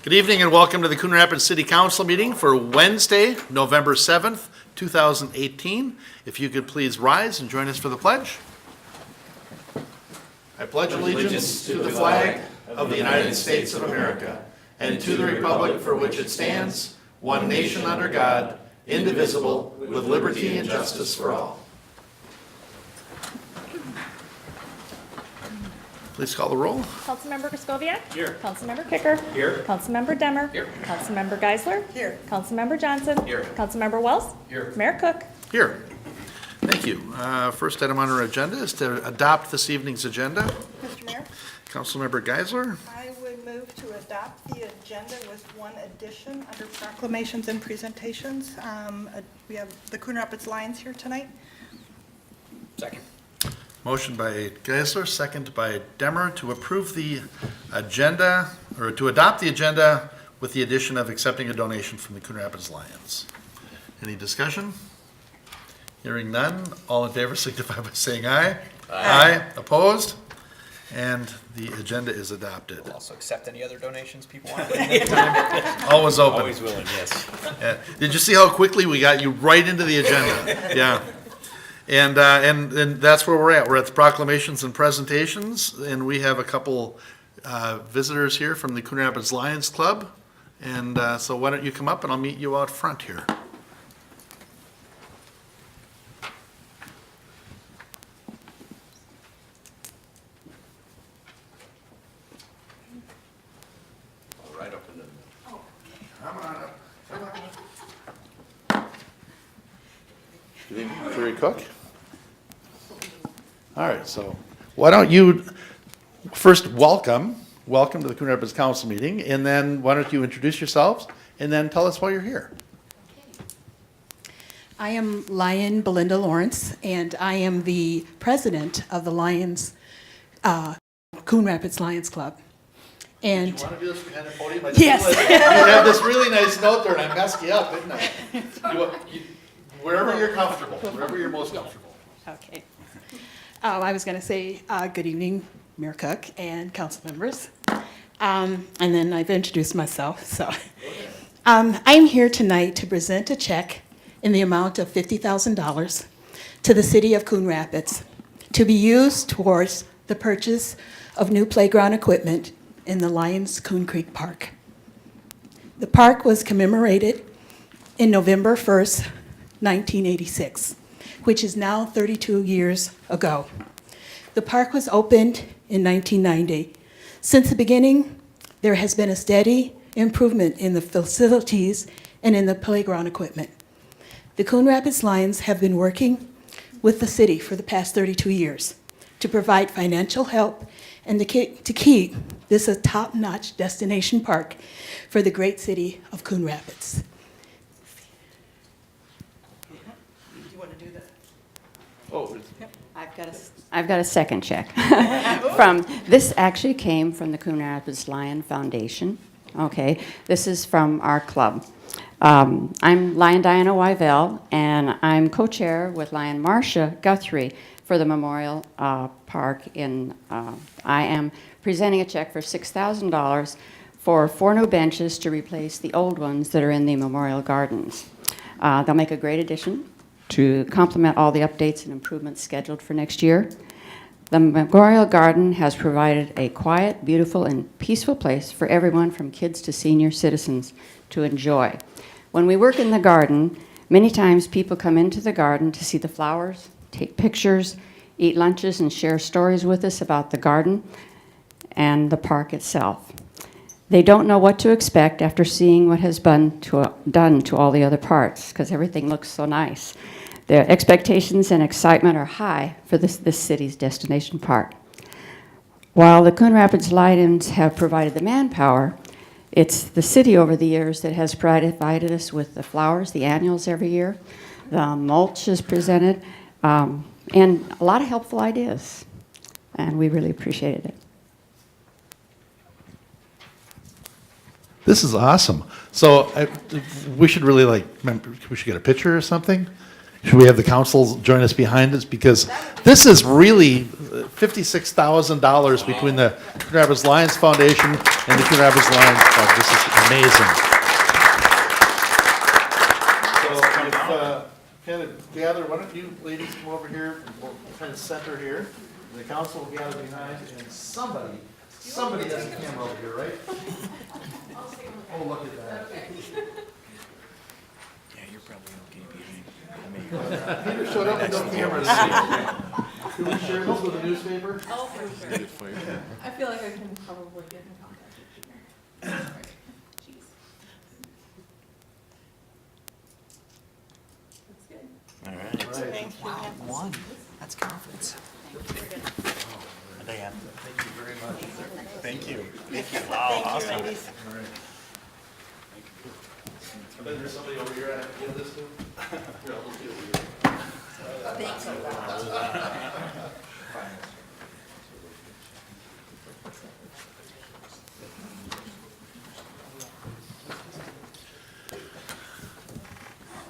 Good evening and welcome to the Coon Rapids City Council meeting for Wednesday, November 7th, 2018. If you could please rise and join us for the pledge. I pledge allegiance to the flag of the United States of America and to the republic for which it stands, one nation under God, indivisible, with liberty and justice for all. Please call the roll. Councilmember Kraskowiak? Here. Councilmember Kicker? Here. Councilmember Demmer? Here. Councilmember Geisler? Here. Councilmember Johnson? Here. Councilmember Wells? Here. Mayor Cook? Here. Thank you. First item on our agenda is to adopt this evening's agenda. Mr. Mayor, Councilmember Geisler. I would move to adopt the agenda with one addition under proclamations and presentations. We have the Coon Rapids Lions here tonight. Second. Motion by Geisler, second by Demmer to approve the agenda, or to adopt the agenda with the addition of accepting a donation from the Coon Rapids Lions. Any discussion? Hearing none, all in favor signify by saying aye. Aye. Opposed? And the agenda is adopted. We'll also accept any other donations people want. Always open. Always willing, yes. Did you see how quickly we got you right into the agenda? Yeah. And that's where we're at. We're at the proclamations and presentations, and we have a couple visitors here from the Coon Rapids Lions Club. And so why don't you come up and I'll meet you out front here. Right up in the. Come on up. Come on up. Good evening, Jerry Cook. All right, so why don't you first welcome to the Coon Rapids Council meeting, and then why don't you introduce yourselves and then tell us why you're here. I am Lion Belinda Lawrence, and I am the president of the Lions, Coon Rapids Lions Club. And You want to do this behind the podium? I Yes. realized you have this really nice note there, and I messed you up, didn't I? Wherever you're comfortable, wherever you're most comfortable. okay. I was going to say good evening, Mayor Cook and council members. And then I've introduced myself. So I'm here tonight to present a check in the amount of $50,000 to the city of Coon Rapids to be used towards the purchase of new playground equipment in the Lions Coon Creek Park. The park was commemorated in November 1st, 1986, which is now 32 years ago. The park was opened in 1990. Since the beginning, there has been a steady improvement in the facilities and in the playground equipment. The Coon Rapids Lions have been working with the city for the past 32 years to provide financial help and to keep this a top-notch destination park for the great city of Coon Rapids. Do you want to do that? Oh, I've got a second check. This actually came from the Coon Rapids Lion Foundation. Okay, this is from our club. I'm Lion Diana Wyvell, and I'm co-chair with Lion Marcia Guthrie for the Memorial Park. I am presenting a check for $6,000 for 4 new benches to replace the old ones that are in the Memorial Gardens. They'll make a great addition to complement all the updates and improvements scheduled for next year. The Memorial Garden has provided a quiet, beautiful, and peaceful place for everyone from kids to senior citizens to enjoy. When we work in the garden, many times people come into the garden to see the flowers, take pictures, eat lunches, and share stories with us about the garden and the park itself. They don't know what to expect after seeing what has been done to all the other parts, because everything looks so nice. Their expectations and excitement are high for this city's destination park. While the Coon Rapids Lions have provided the manpower, it's the city over the years that has provided us with the flowers, the annuals every year, the mulch is presented, and a lot of helpful ideas. And we really appreciated it. this is awesome. So we should really we should get a picture or something. Should we have the council join us behind us? Because this is really $56,000 between the Coon Rapids Lions Foundation and the Coon Rapids Lions Club. This is amazing. So if, kind of gather, why don't you ladies come over here, and we'll kind of center here. The council will gather behind, and somebody has a camera over here, right? Oh, look at that. Yeah, you're probably okay behind. Peter showed up with no cameras. Can we share this with the newspaper? Oh, for sure. I feel like I can probably get in contact with Peter. Jeez. That's good. All right. Thank you. One. That's confidence. Diane, thank you very much. Thank you. Thank you. Wow, awesome. Thank you, ladies. All right. I bet there's somebody over here I have to give this to. Here, I'll just give it to you.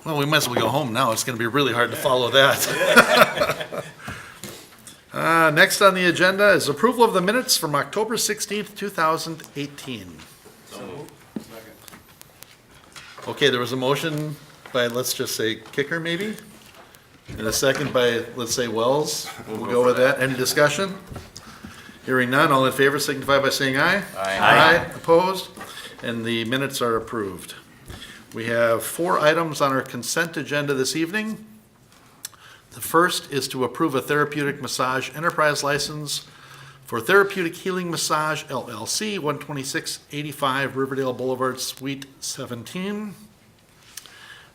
Well, we might as well go home now. It's going to be really hard to follow that. Next on the agenda is approval of the minutes from October 16th, 2018. Okay, there was a motion by, let's just say, Kicker maybe? And a second by, let's say, Wells. We'll go with that. Any discussion? Hearing none, all in favor signify by saying aye. Aye. Opposed? And the minutes are approved. We have 4 items on our consent agenda this evening. The first is to approve a therapeutic massage enterprise license for Therapeutic Healing Massage LLC, 12685 Riverdale Boulevard, Suite 17.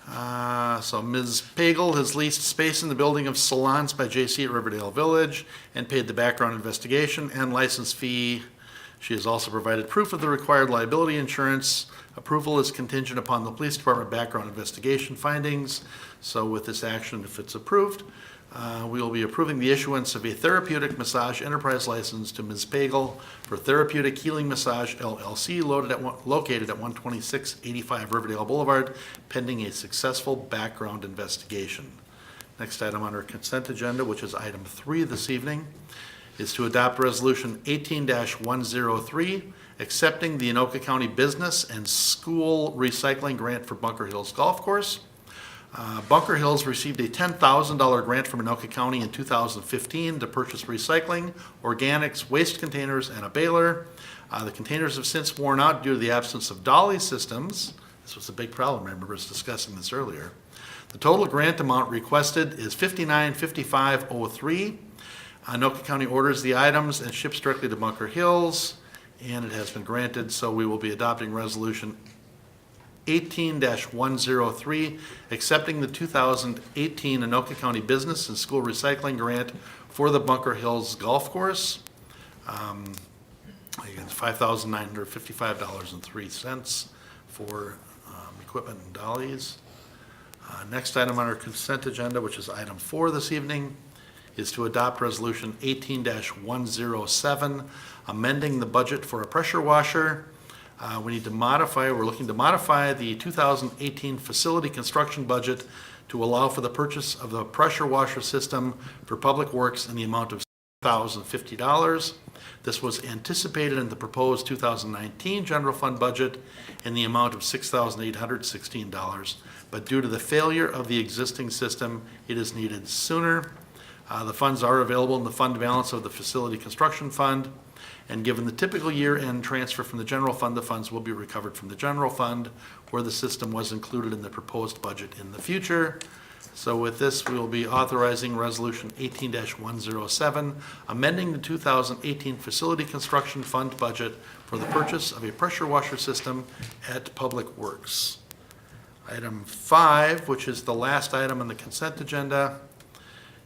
So Ms. Pagel has leased space in the building of Salons by JC at Riverdale Village and paid the background investigation and license fee. She has also provided proof of the required liability insurance. Approval is contingent upon the police department background investigation findings. So with this action, if it's approved, we will be approving the issuance of a therapeutic massage enterprise license to Ms. Pagel for Therapeutic Healing Massage LLC located at 12685 Riverdale Boulevard, pending a successful background investigation. Next item on our consent agenda, which is item 3 this evening, is to adopt resolution 18-103, accepting the Anoka County Business and School Recycling Grant for Bunker Hills Golf Course. Bunker Hills received a $10,000 grant from Anoka County in 2015 to purchase recycling, organics, waste containers, and a baler. The containers have since worn out due to the absence of dolly systems. This was a big problem, I remember us discussing this earlier. The total grant amount requested is $59,5503. Anoka County orders the items and ships directly to Bunker Hills, and it has been granted, so we will be adopting resolution 18-103, accepting the 2018 Anoka County Business and School Recycling Grant for the Bunker Hills Golf Course. Again, $5,955.03 for equipment and dollies. Next item on our consent agenda, which is item 4 this evening, is to adopt resolution 18-107, amending the budget for a pressure washer. We're looking to modify the 2018 facility construction budget to allow for the purchase of the pressure washer system for Public Works in the amount of $1,050. This was anticipated in the proposed 2019 general fund budget in the amount of $6,816, but due to the failure of the existing system, it is needed sooner. The funds are available in the fund balance of the facility construction fund. And given the typical year-end transfer from the general fund, the funds will be recovered from the general fund where the system was included in the proposed budget in the future. So with this, we will be authorizing resolution 18-107, amending the 2018 facility construction fund budget for the purchase of a pressure washer system at Public Works. Item 5, which is the last item on the consent agenda,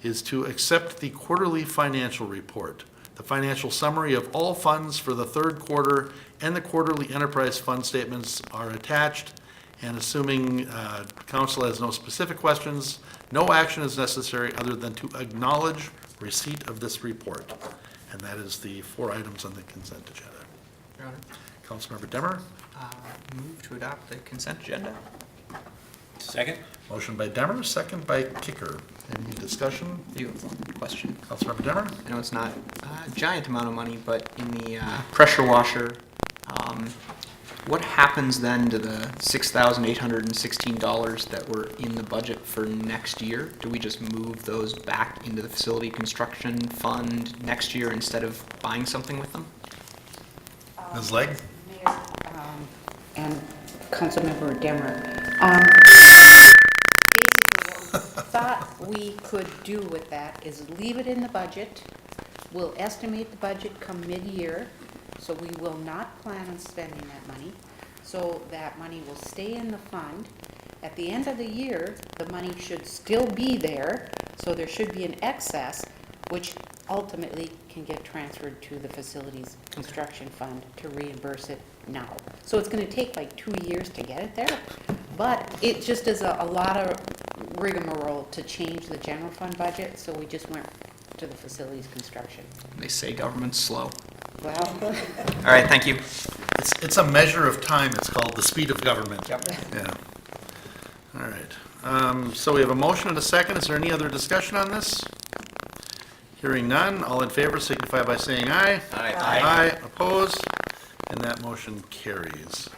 is to accept the quarterly financial report. The financial summary of all funds for the third quarter and the quarterly enterprise fund statements are attached. And assuming council has no specific questions, no action is necessary other than to acknowledge receipt of this report. And that is the 4 items on the consent agenda. Your Honor, Councilmember Demmer? move to adopt the consent agenda. Second? Motion by Demmer, second by Kicker. Any discussion? You question. Councilmember Demmer? I know it's not a giant amount of money, but in the pressure washer, what happens then to the $6,816 that were in the budget for next year? Do we just move those back into the facility construction fund next year instead of buying something with them? Ms. Legg? Mayor, and Councilmember Demmer. Basically, what we thought we could do with that is leave it in the budget. We'll estimate the budget come mid-year, so we will not plan on spending that money. So that money will stay in the fund. At the end of the year, the money should still be there, so there should be an excess, which ultimately can get transferred to the facilities construction fund to reimburse it now. So it's gonna take like 2 years to get it there, but it just is a lot of rigmarole to change the general fund budget, so we just went to the facilities construction. They say government's slow. Well, All right, thank you. It's a measure of time. It's called the speed of government. Yep. Yeah. All right. So we have a motion and a second. Is there any other discussion on this? Hearing none, all in favor signify by saying aye. Aye. Aye, opposed, and that motion carries.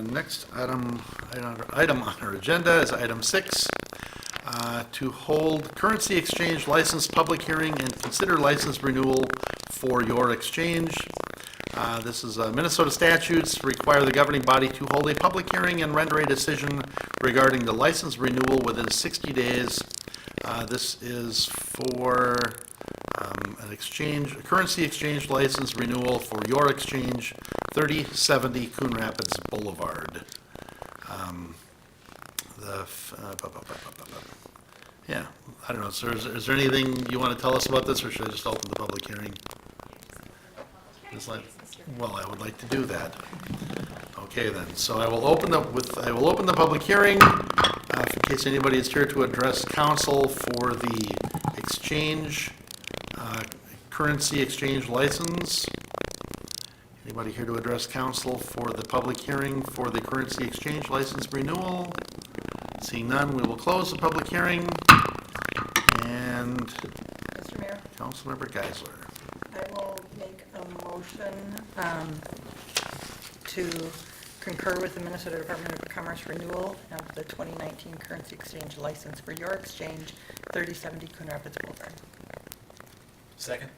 Next item on our agenda is item 6, to hold currency exchange license public hearing and consider license renewal for your exchange. This is Minnesota statutes require the governing body to hold a public hearing and render a decision regarding the license renewal within 60 days. This is for a currency exchange license renewal for your exchange, 3070 Coon Rapids Boulevard. Yeah, I don't know, sir, is there anything you want to tell us about this, or should I just open the public hearing? Well, I would like to do that. Okay, then, so I will open the public hearing, in case anybody is here to address council for the exchange, currency exchange license. Anybody here to address council for the public hearing for the currency exchange license renewal? Seeing none, we will close the public hearing. And Mr. Mayor, Councilmember Geisler. I will make a motion to concur with the Minnesota Department of Commerce renewal of the 2019 currency exchange license for your exchange, 3070 Coon Rapids Boulevard. Second?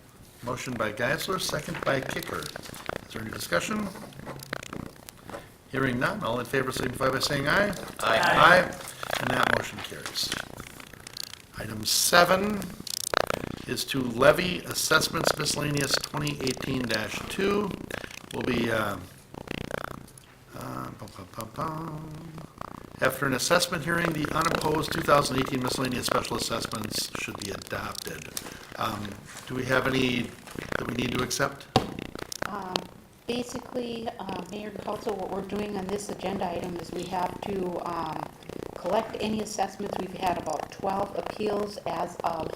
Motion by Geisler, second by Kicker. Is there any discussion? Hearing none, all in favor signify by saying aye. Aye. Aye, and that motion carries. Item 7 is to levy assessments miscellaneous 2018-2. Will be, after an assessment hearing, the unopposed 2018 miscellaneous special assessments should be adopted. Do we have any that we need to accept? basically, Mayor and Council, what we're doing on this agenda item is we have to collect any assessments. We've had about 12 appeals as of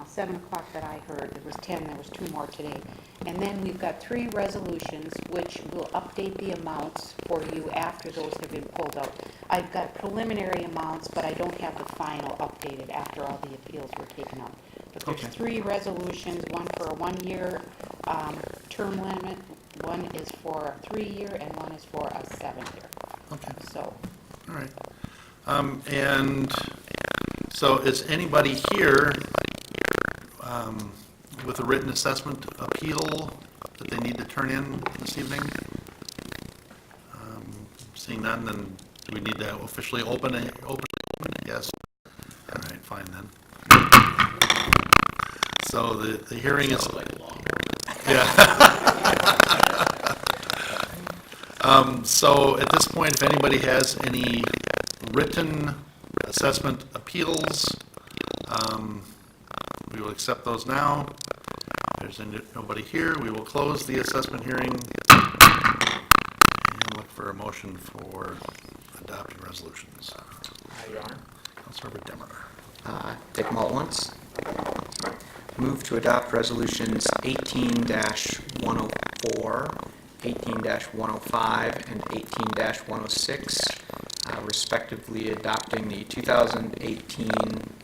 7 o'clock that I heard. There was 10, there was 2 more today. And then we've got 3 resolutions which will update the amounts for you after those have been pulled out. I've got preliminary amounts, but I don't have the final updated after all the appeals were taken out. But there's Okay. 3 resolutions, one for a 1-year term limit, one is for a 3-year, and one is for a 7-year. Okay, So, all right. And so is anybody here with a written assessment appeal that they need to turn in this evening? Seeing none, then do we need to officially open it? Yes. All right, fine then. So the hearing is. Yeah. So at this point, if anybody has any written assessment appeals, we will accept those now. If there's nobody here, we will close the assessment hearing and look for a motion for adopting resolutions. Your Honor. Councilmember Demmer. Take them all at once. Move to adopt resolutions 18-104, 18-105, and 18-106, respectively adopting the 2018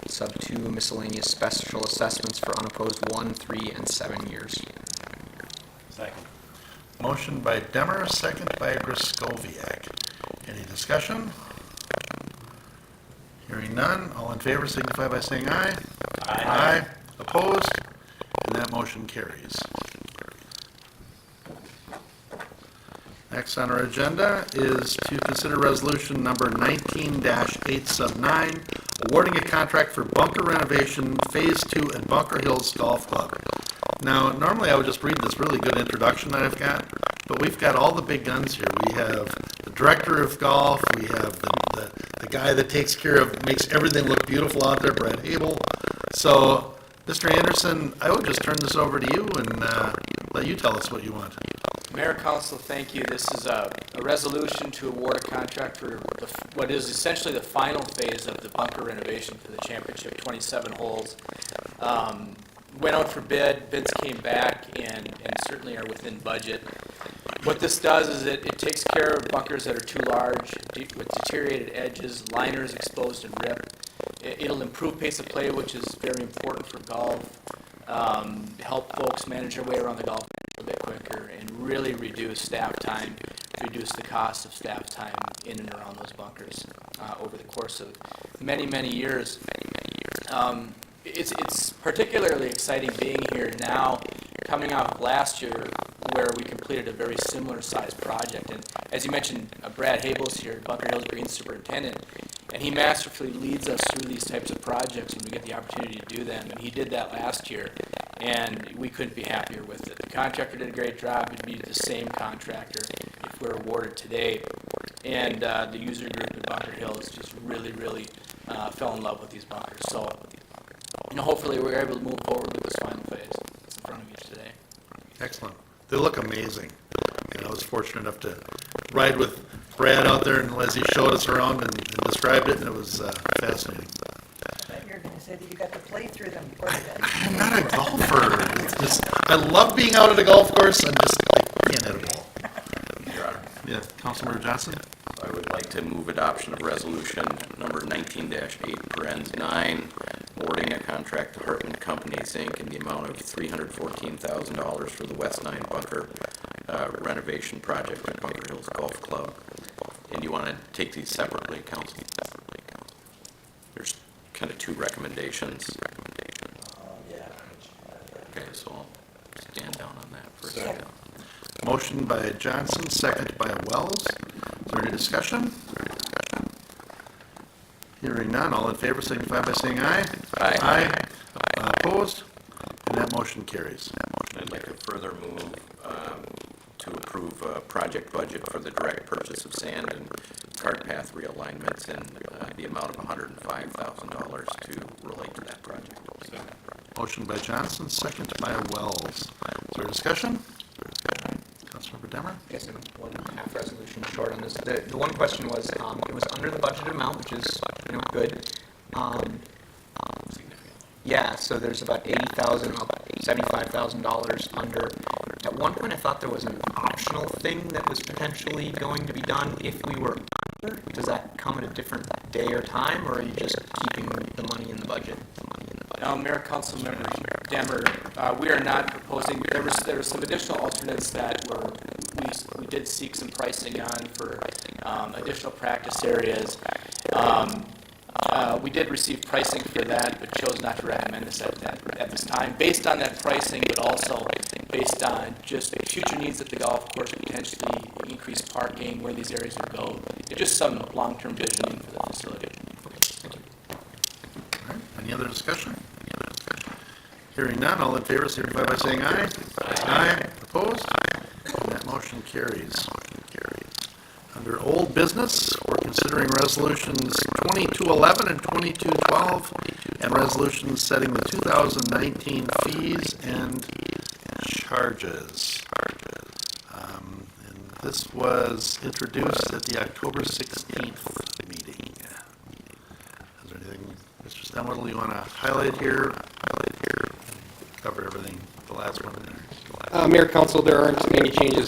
sub-2 miscellaneous special assessments for unopposed 1, 3, and 7 years. Second. Motion by Demmer, second by Griscoviac. Any discussion? Hearing none, all in favor signify by saying aye. Aye. Opposed? And that motion carries. Next on our agenda is to consider resolution number 19-879, awarding a contract for bunker renovation Phase 2 at Bunker Hills Golf Club. Now, normally I would just read this really good introduction that I've got, but we've got all the big guns here. We have the director of golf, we have the guy that takes care of, makes everything look beautiful out there, Brad Abel. So, Mr. Anderson, I would just turn this over to you and let you tell us what you want. Mayor, Council, thank you. This is a resolution to award a contract for what is essentially the final phase of the bunker renovation for the championship, 27 holes. Went out for bid, bids came back, and certainly are within budget. What this does is it takes care of bunkers that are too large, with deteriorated edges, liners exposed and ripped. It'll improve pace of play, which is very important for golf, help folks manage their way around the golf a bit quicker, and really reduce staff time, reduce the cost of staff time in and around those bunkers over the course of many, many years. It's particularly exciting being here now, coming off last year where we completed a very similar sized project. And as you mentioned, Brad Habel's here, Bunker Hills Green Superintendent, and he masterfully leads us through these types of projects when we get the opportunity to do them. And he did that last year, and we couldn't be happier with it. The contractor did a great job. It'd be the same contractor if we're awarded today. And the user group at Bunker Hills just really, really fell in love with these bunkers. So, hopefully we're able to move forward with this final phase that's in front of you today. Excellent. They look amazing. And I was fortunate enough to ride with Brad out there, and as he showed us around and described it, and it was fascinating. I thought you were going to say that you got to play through them. I'm not a golfer. It's just, I love being out at a golf course. I can't hit a ball. Your Honor, Yeah, Councilmember Johnson? I would like to move adoption of resolution number 19-8, 9, awarding a contract to Hartman Companies, Inc. in the amount of $314,000 for the West 9 bunker renovation project at Bunker Hills Golf Club. And you want to take these separately, Council? There's kind of two recommendations. Okay, so I'll stand down on that for a second. Motion by Johnson, second by Wells. Is there any discussion? Hearing none, all in favor signify by saying aye. Aye. Opposed? And that motion carries. I'd like to further move to approve a project budget for the direct purchase of sand and cart path realignments in the amount of $105,000 to relate to that project. Motion by Johnson, second by Wells. Is there discussion? Councilmember Demmer? Yes, and one half resolution short on this. The one question was, it was under the budgeted amount, which is, good. Yeah, so there's about $80,000, $75,000 under. At one point, I thought there was an optional thing that was potentially going to be done if we were under. Does that come at a different day or time, or are you just keeping the money in the budget? Mayor, Council Member Demmer, we are not proposing. There were some additional alternates that we did seek some pricing on for additional practice areas. We did receive pricing for that, but chose not to recommend this at this time, based on that pricing, but also based on just future needs at the golf course, potentially increased parking, where these areas would go, just some long-term visioning for the facility. All right, any other discussion? Hearing none, all in favor signify by saying aye. Aye. Opposed? And that motion carries. Under old business, we're considering resolutions 2211 and 2212, and resolutions setting the 2019 fees and charges. And this was introduced at the October 16th meeting. Is there anything, Mr. Stemwell, you want to highlight here? Cover everything, the last one there. Mayor, Council, there aren't many changes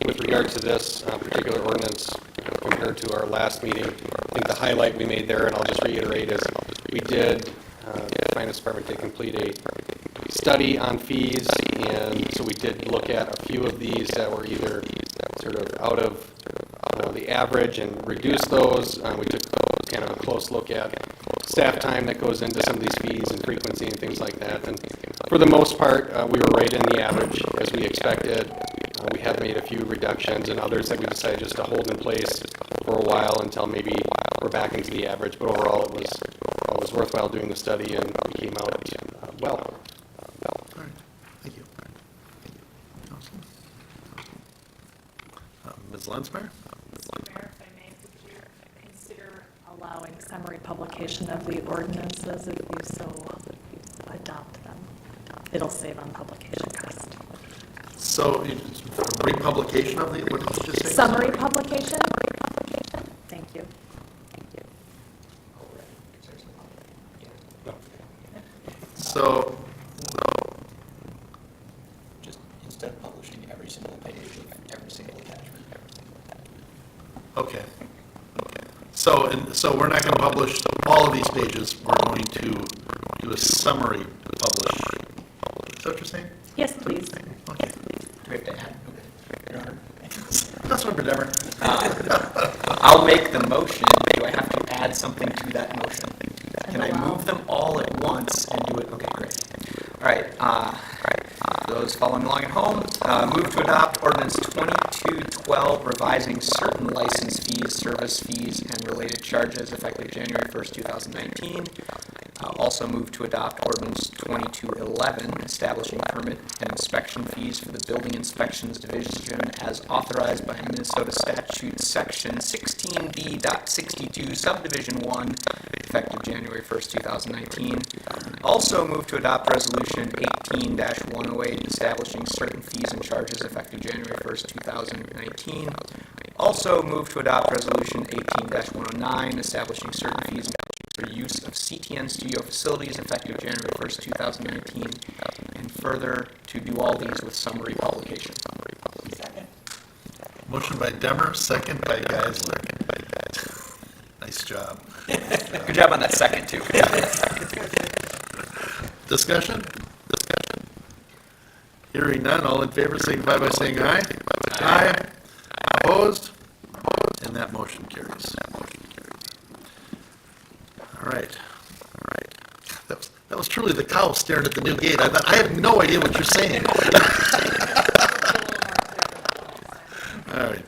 with regard to this particular ordinance compared to our last meeting. think the highlight we made there, and I'll just reiterate, is we did, the finance department did complete a study on fees, and so we did look at a few of these that were either sort of out of the average and reduce those. We took kind of a close look at staff time that goes into some of these fees and frequency and things like that. And for the most part, we were right in the average as we expected. We have made a few reductions and others that we decided just to hold in place for a while until maybe we're back into the average. But overall, it was worthwhile doing the study, and we came out well. All right, thank you. Awesome. Ms. Lensmeyer? Mayor, if I may, would you consider allowing summary publication of the ordinances if you so adopt them? It'll save on publication cost. So, republication of the, what did you just say? Summary publication? Thank you. So, Just instead of publishing every single page of every single attachment. okay. So, so we're not going to publish all of these pages. We're going to do a summary publish. Is that what you're saying? Yes, please. Okay. Do we have to add? Your Honor. Councilmember Demmer. I'll make the motion. Do I have to add something to that motion? Can I move them all at once and do it? Okay, great. All right. Those following along at home, move to adopt ordinance 2212, revising certain license fees, service fees, and related charges effective January 1st, 2019. Also move to adopt ordinance 2211, establishing permit and inspection fees for the Building Inspections Division as authorized by Minnesota Statute Section 16B.62, Subdivision 1, effective January 1st, 2019. Also move to adopt Resolution 18-108, establishing certain fees and charges effective January 1st, 2019. Also move to adopt Resolution 18-109, establishing certain fees and for use of CTN studio facilities effective January 1st, 2019, and further to do all these with summary publication. Second. Motion by Demmer, second by Geisler. Nice job. Good job on that second, too. Discussion? Hearing none, all in favor signify by saying aye. Aye. Opposed? And that motion carries. All right. That was truly the cow staring at the new gate. I thought, I have no idea what you're saying. All right.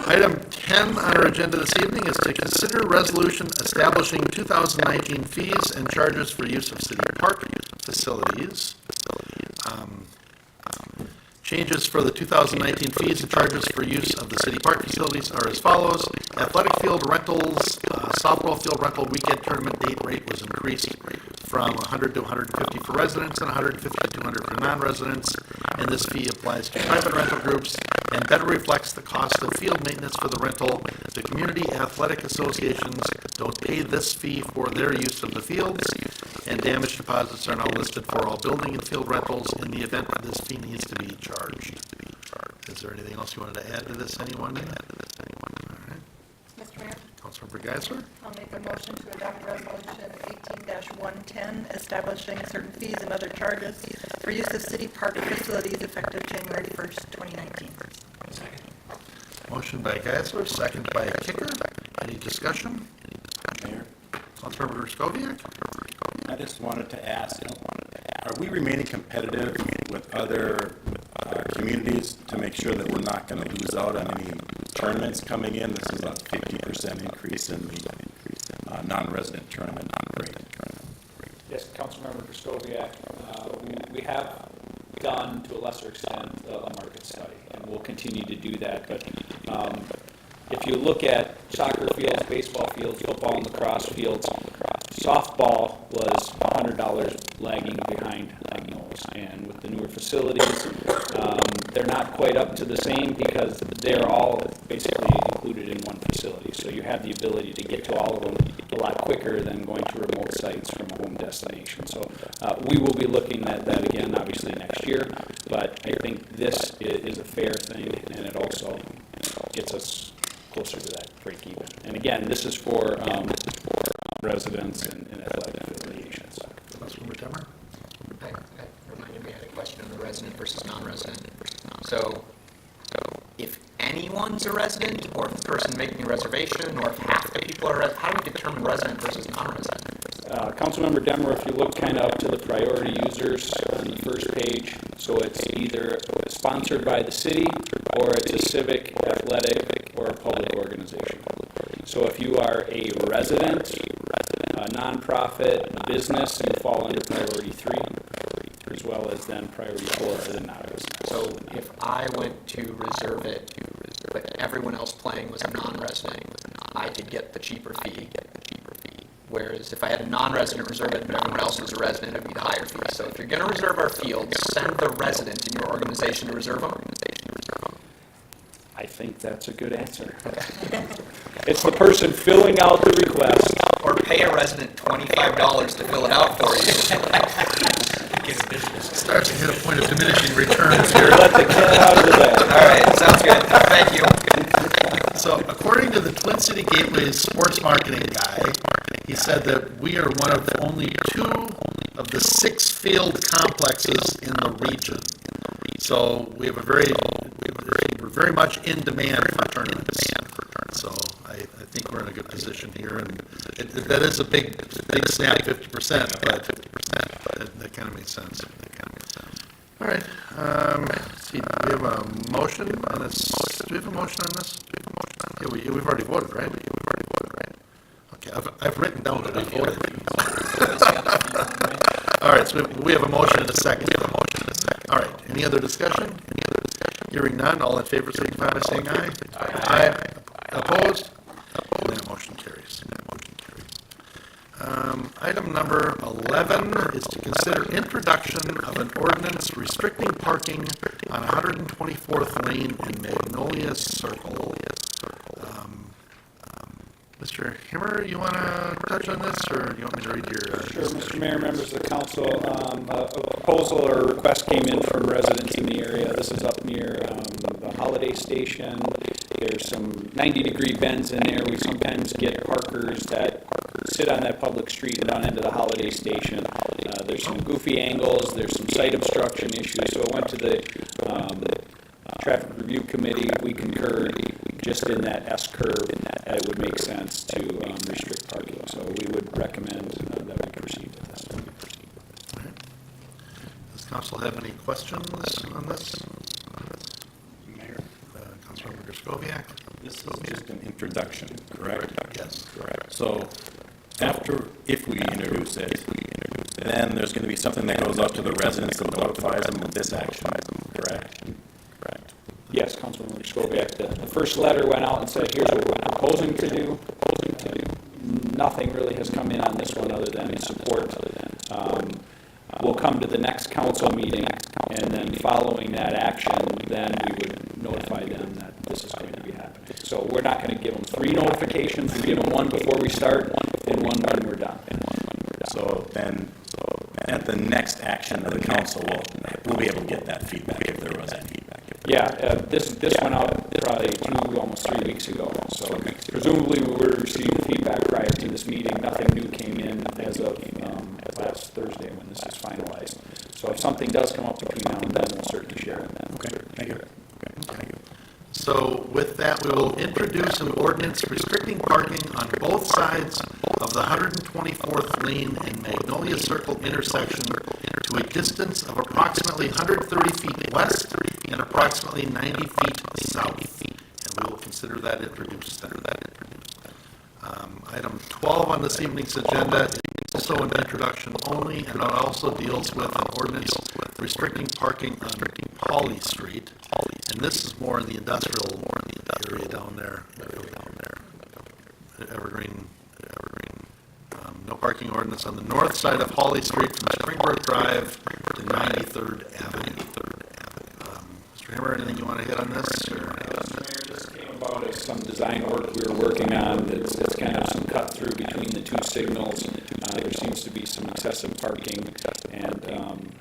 Item 10 on our agenda this evening is to consider resolution establishing 2019 fees and charges for use of city park facilities. Changes for the 2019 fees and charges for use of the city park facilities are as follows. Athletic field rentals, softball field rental weekend tournament date rate was increased from 100 to 150 for residents and 150 to 200 for non-residents. And this fee applies to private rental groups and better reflects the cost of field maintenance for the rental. The community athletic associations don't pay this fee for their use of the fields, and damage deposits are now listed for all building and field rentals in the event that this fee needs to be charged. Is there anything else you wanted to add to this, anyone? All right. Mr. Mayor, Councilmember Geisler? I'll make a motion to adopt resolution 18-110, establishing certain fees and other charges for use of city park facilities effective January 1st, 2019. Motion by Geisler, second by Kicker. Any discussion? Mayor, Councilmember Skoviak? I just wanted to ask, are we remaining competitive with other communities to make sure that we're not going to lose out on any tournaments coming in? This is a 50% increase in the non-resident tournament rate. Yes, Councilmember Kraskowiak, we have done, to a lesser extent, a market study, and we'll continue to do that. But if you look at soccer fields, baseball fields, football and lacrosse fields, softball was $100 lagging behind on those. And with the newer facilities, they're not quite up to the same because they're all basically included in one facility. So you have the ability to get to all of them a lot quicker than going to remote sites from a home destination. So we will be looking at that again, obviously, next year. But I think this is a fair thing, and it also gets us closer to that break even. And again, this is for residents and athletic affiliations. Councilmember Demmer? That reminded me, I had a question on the resident versus non-resident. So if anyone's a resident, or if the person making a reservation, or if half the people are, how do we determine resident versus non-resident? Councilmember Demmer, if you look kind of up to the priority users on the first page, so it's either sponsored by the city, or it's a civic, athletic, or a public organization. So if you are a resident, a nonprofit, a business, you fall under priority 3, as well as then priority 4 are the non-residents. So if I went to reserve it, but everyone else playing was a non-resident, I could get the cheaper fee. Whereas if I had a non-resident reserve it and everyone else was a resident, it would be the higher fee. So if you're going to reserve our fields, send the resident in your organization to reserve them. I think that's a good answer. It's the person filling out the request. Or pay a resident $25 to fill it out for you. Starts to hit a point of diminishing returns here. Let the cat out of the bag. All right, sounds good. Thank you. So according to the Twin City Gateway's sports marketing guy, he said that we are one of only 2 of the 6 field complexes in the region. So we have we're very much in demand for tournaments. So I think we're in a good position here, and that is a big snap, 50%, but that kind of makes sense. All right. Let's see. Do we have a motion on this? Do we have a motion on this? Yeah, we've already voted, right? Okay, I've written down that we voted. All right, so we have a motion and a second. All right, any other discussion? Hearing none, all in favor signify by saying aye. Aye. Opposed? And that motion carries. Item number 11 is to consider introduction of an ordinance restricting parking on 124th Lane and Magnolia Circle. Mr. Himmer, you want to touch on this, or do you want me to read your... Sure, Mr. Mayor, members of the council, a proposal or request came in from residents in the area. This is up near the Holiday Station. There's some 90-degree bends in there. We sometimes get parkers that sit on that public street and down into the Holiday Station. There's some goofy angles. There's some site obstruction issues. So it went to the Traffic Review Committee. We concurred just in that S-curve that it would make sense to restrict parking. So we would recommend that we proceed with this. All right. Does council have any questions on this? Mayor, Councilmember Griscoviac? this is just an introduction, correct? Yes. Correct. So if we introduce it, then there's going to be something that goes out to the residents that notifies them of this action, correct? Correct. Yes, Councilmember Skoviak, the first letter went out and said, here's what we're proposing to do. Nothing really has come in on this one other than support. We'll come to the next council meeting, and then following that action, then we would notify them that this is going to be happening. So we're not going to give them 3 notifications. We give them 1 before we start and 1 when we're done. So then, at the next action of the council, we'll be able to get that feedback if there was any feedback. Yeah, this went out probably almost 3 weeks ago. So presumably we were receiving feedback prior to this meeting. Nothing new came in as of last Thursday when this is finalized. So if something does come up between now and then, we'll certainly share it then. Okay, thank you. Okay, thank you. So with that, we will introduce an ordinance restricting parking on both sides of the 124th Lane and Magnolia Circle intersection to a distance of approximately 130 feet west and approximately 90 feet south. And we will consider that introduced. Item 12 on this evening's agenda is also an introduction only, and it also deals with an ordinance restricting parking on Hawley Street. And this is more in the industrial area down there. Evergreen. No parking ordinance on the north side of Hawley Street from Springbrook Drive to 93rd Avenue. Mr. Hammer, anything you want to hit on this? Or? This came about as some design work we were working on. It's kind of some cut through between the 2 signals. There seems to be some excessive parking, and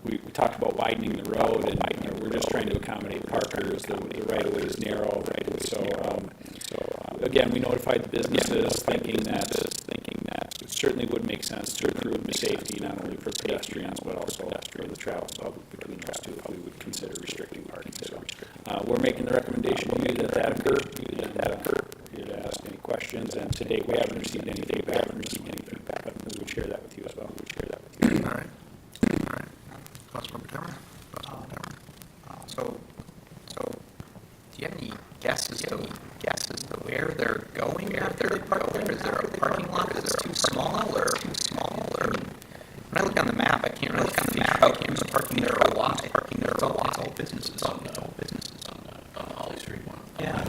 we talked about widening the road, and we're just trying to accommodate parkers. The right of way is narrow, right? So again, we notified the businesses, thinking that it certainly would make sense to improve the safety not only for pedestrians but also for the travel public between those two. If we would consider restricting parking, so we're making the recommendation to you that occur. Here to ask any questions, and to date we haven't received anything back. But we would share that with you as well. All right. Councilmember Demmer? So, do you have any guesses to where they're going after they park there? Is there a parking lot that's too small, or when I look on the map, I can't really figure out who's parking there or why. It's all businesses. On the Holly Street one. Yeah.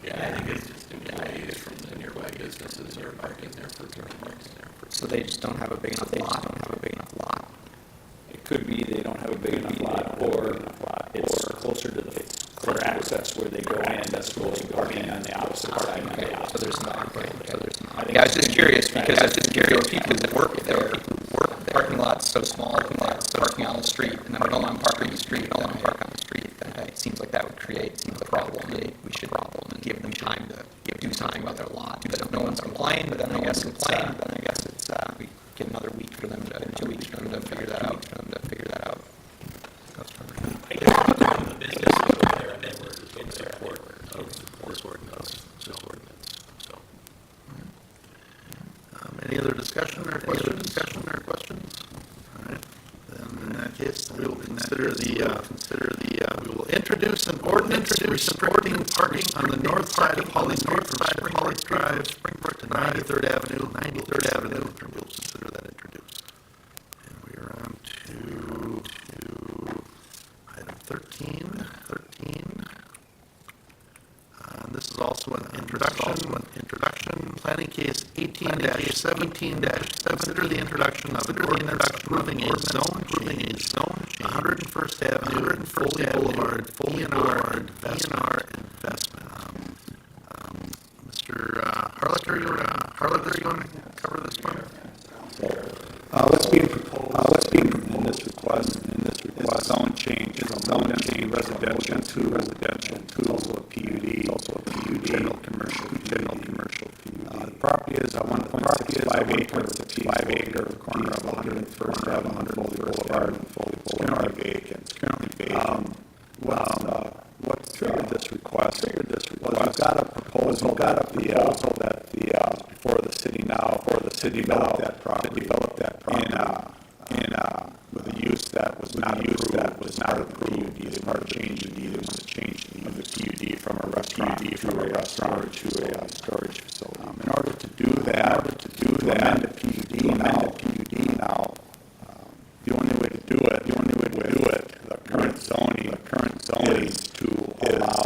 Yeah, I think it's just employees from the nearby businesses that are parking there for 30 minutes. So they just don't have a big enough lot. It could be they don't have a big enough lot, or it's closer to the clear access where they go in as opposed to parking on the opposite side. So there's not. Yeah, I was just curious because there are people that work there. The parking lot's so small, parking on the street, and then we don't want to park on the street. Then it seems like that would create a problem. We should give them time to do something about their lot. But if no one's complained, then I guess it's we get another week for them to 2 weeks for them to figure that out. I guess the businesses over there, they were in support of this ordinance. So. Any other discussion or questions? All right. Then in that case, we will we will introduce an ordinance restricting parking on the north side of Holly Street from Springbrook Drive to 93rd Avenue. We'll consider that introduced. And we are on to item 13. This is also an introduction. Planning case 18-17-7. Consider the introduction of an ordinance approving a zone change, 101st Avenue and Foley Boulevard, ENR investment. Mr. Harleter, you want to cover this one? What's being proposed in this request is a zone change. It's a zone density residential to also a PUD, general commercial. The property is 1.65 acre, the corner of 101st Avenue and Foley Boulevard. It's currently vacant. What triggered this request? We've got a proposal that before the city now, develop that property with a use that was not approved as part of the change of the PUD from a restaurant to a storage facility. In order to do that, to amend the PUD now, the only way to do it, the current zoning is to allow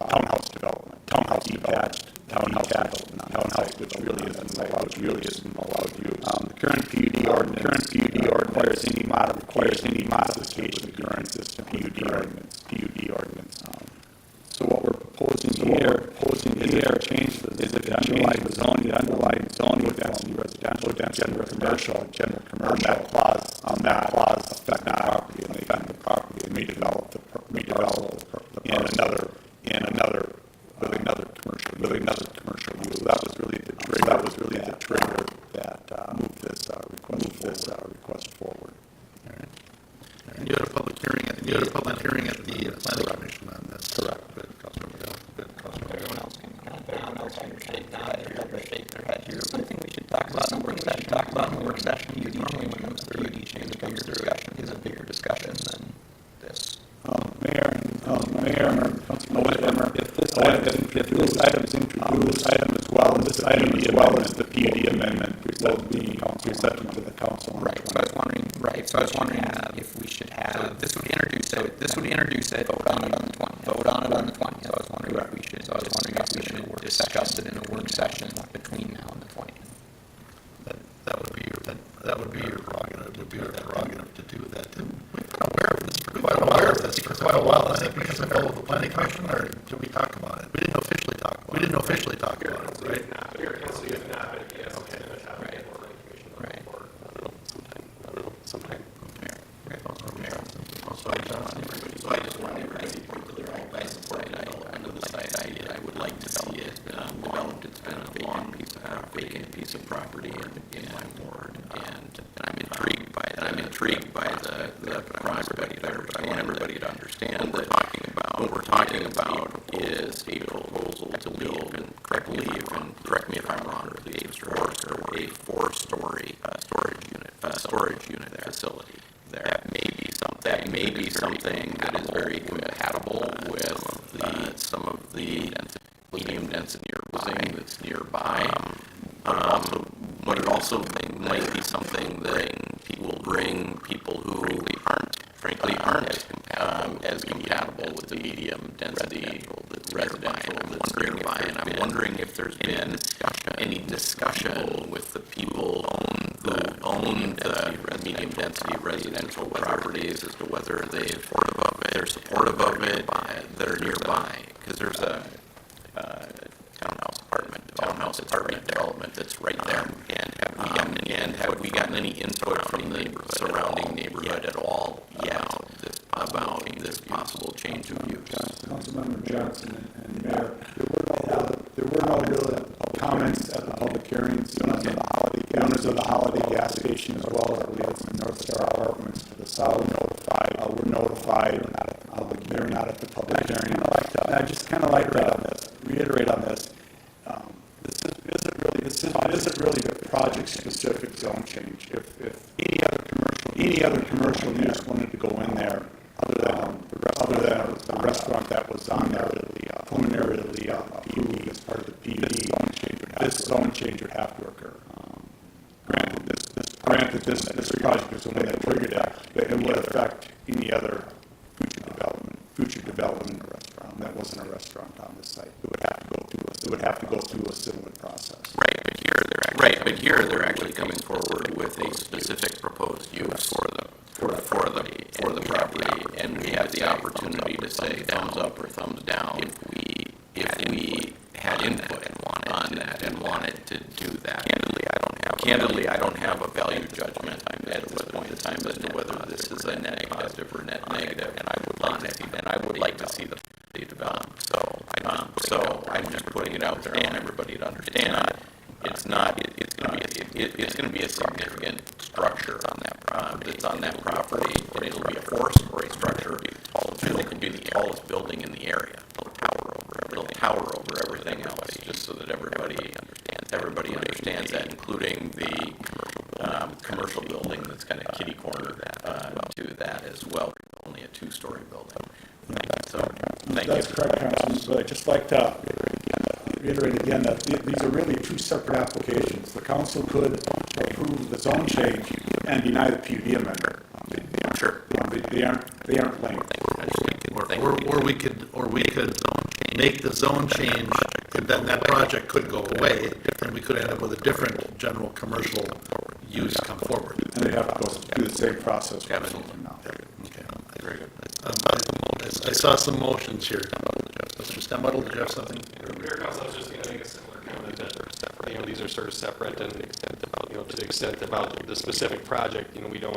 townhouse development, detached townhouse, which really isn't allowed use. The current PUD ordinance requires any modification to the current system PUD ordinance. So what we're proposing here is to change the underlying zoning with density residential, general commercial, on that clause affect the property and redevelop the with another commercial use. That was really the trigger that moved this request forward. And you had a public hearing at the planning commission on this. Correct. Everyone else can shake their head here. But I think we should talk about in the work session. Normally when the PUD change comes through, is a bigger discussion than this. Mayor, if this item is introduced, this item as the PUD amendment will be presented to the council. Right. So I was wondering if we should have this would introduce it. Vote on it on the 20th. So I was wondering if we should discuss it in a work session between now and the 20th. That would be your prerogative to do that. We've been aware of this for quite a while. Is that because I follow the planning commission, or did we talk about it? We didn't officially talk about it, right? Sometime. So I just want everybody to be clear, I support the development of the site. I would like to see it developed. It's been a long vacant piece of property in my ward, and I'm intrigued by it. I'm intrigued by the prospect there, but I want everybody to understand that what we're talking about is a proposal to build, and correct me if I'm wrong, please, a four-story storage unit facility there. That may be something that is very compatible with some of the medium density housing that's nearby. But it also might be something that will bring people who frankly aren't as compatible with the medium density residential that's nearby. And I'm wondering if there's been any discussion with the people who own the medium density residential properties as to whether they're supportive of it, that are nearby. Because there's a townhouse apartment development that's right there. And have we gotten any input from the surrounding neighborhood at all about this possible change of use? Councilmember Johnson and Mayor, there were no real comments at the public hearings. The owners of the Holiday gas station, as well as I believe it's North Star Apartments to the south, were notified. They're not at the public hearing. And I just kind of like to reiterate on this. This isn't really a project-specific zone change. If any other commercial use wanted to go in there, other than the restaurant that was on there, preliminary to the PUD as part of the PUD, this zone change would have to occur. Granted, this project is the one that triggered it, but it would affect any other future development of a restaurant that wasn't a restaurant on this site. It would have to go through a similar process. Right, but here they're actually coming forward with a specific proposed use for the property, and we have the opportunity to say thumbs up or thumbs down if we had input on that and wanted to do that. Candidly, I don't have a value judgment at this point in time as to whether this is a net positive or net negative, and I would like to see the developed. So I'm just putting it out there. I want everybody to understand that it's not. It's going to be a significant structure on that that's on that property, and it'll be a four-story structure. It could be the tallest building in the area. It'll tower over everything else, just so that everybody understands that, including the commercial building that's kind of kitty corner to that as well. Only a two-story building. So, thank That's you. correct, Councilman, but I'd just like to reiterate again that these are really two separate applications. The council could approve the zone change and deny the PUD amendment. Sure. They aren't linked. Or we could make the zone change, and then that project could go away, and we could end up with a different general commercial use come forward. And they have to go through the same process. Absolutely. Okay. Very good. I saw some motions here. Mr. Stemmuttle, did you have something? Mayor Council, I was just going to make a similar comment that, these are sort of separate, and, to the extent about the specific project, we don't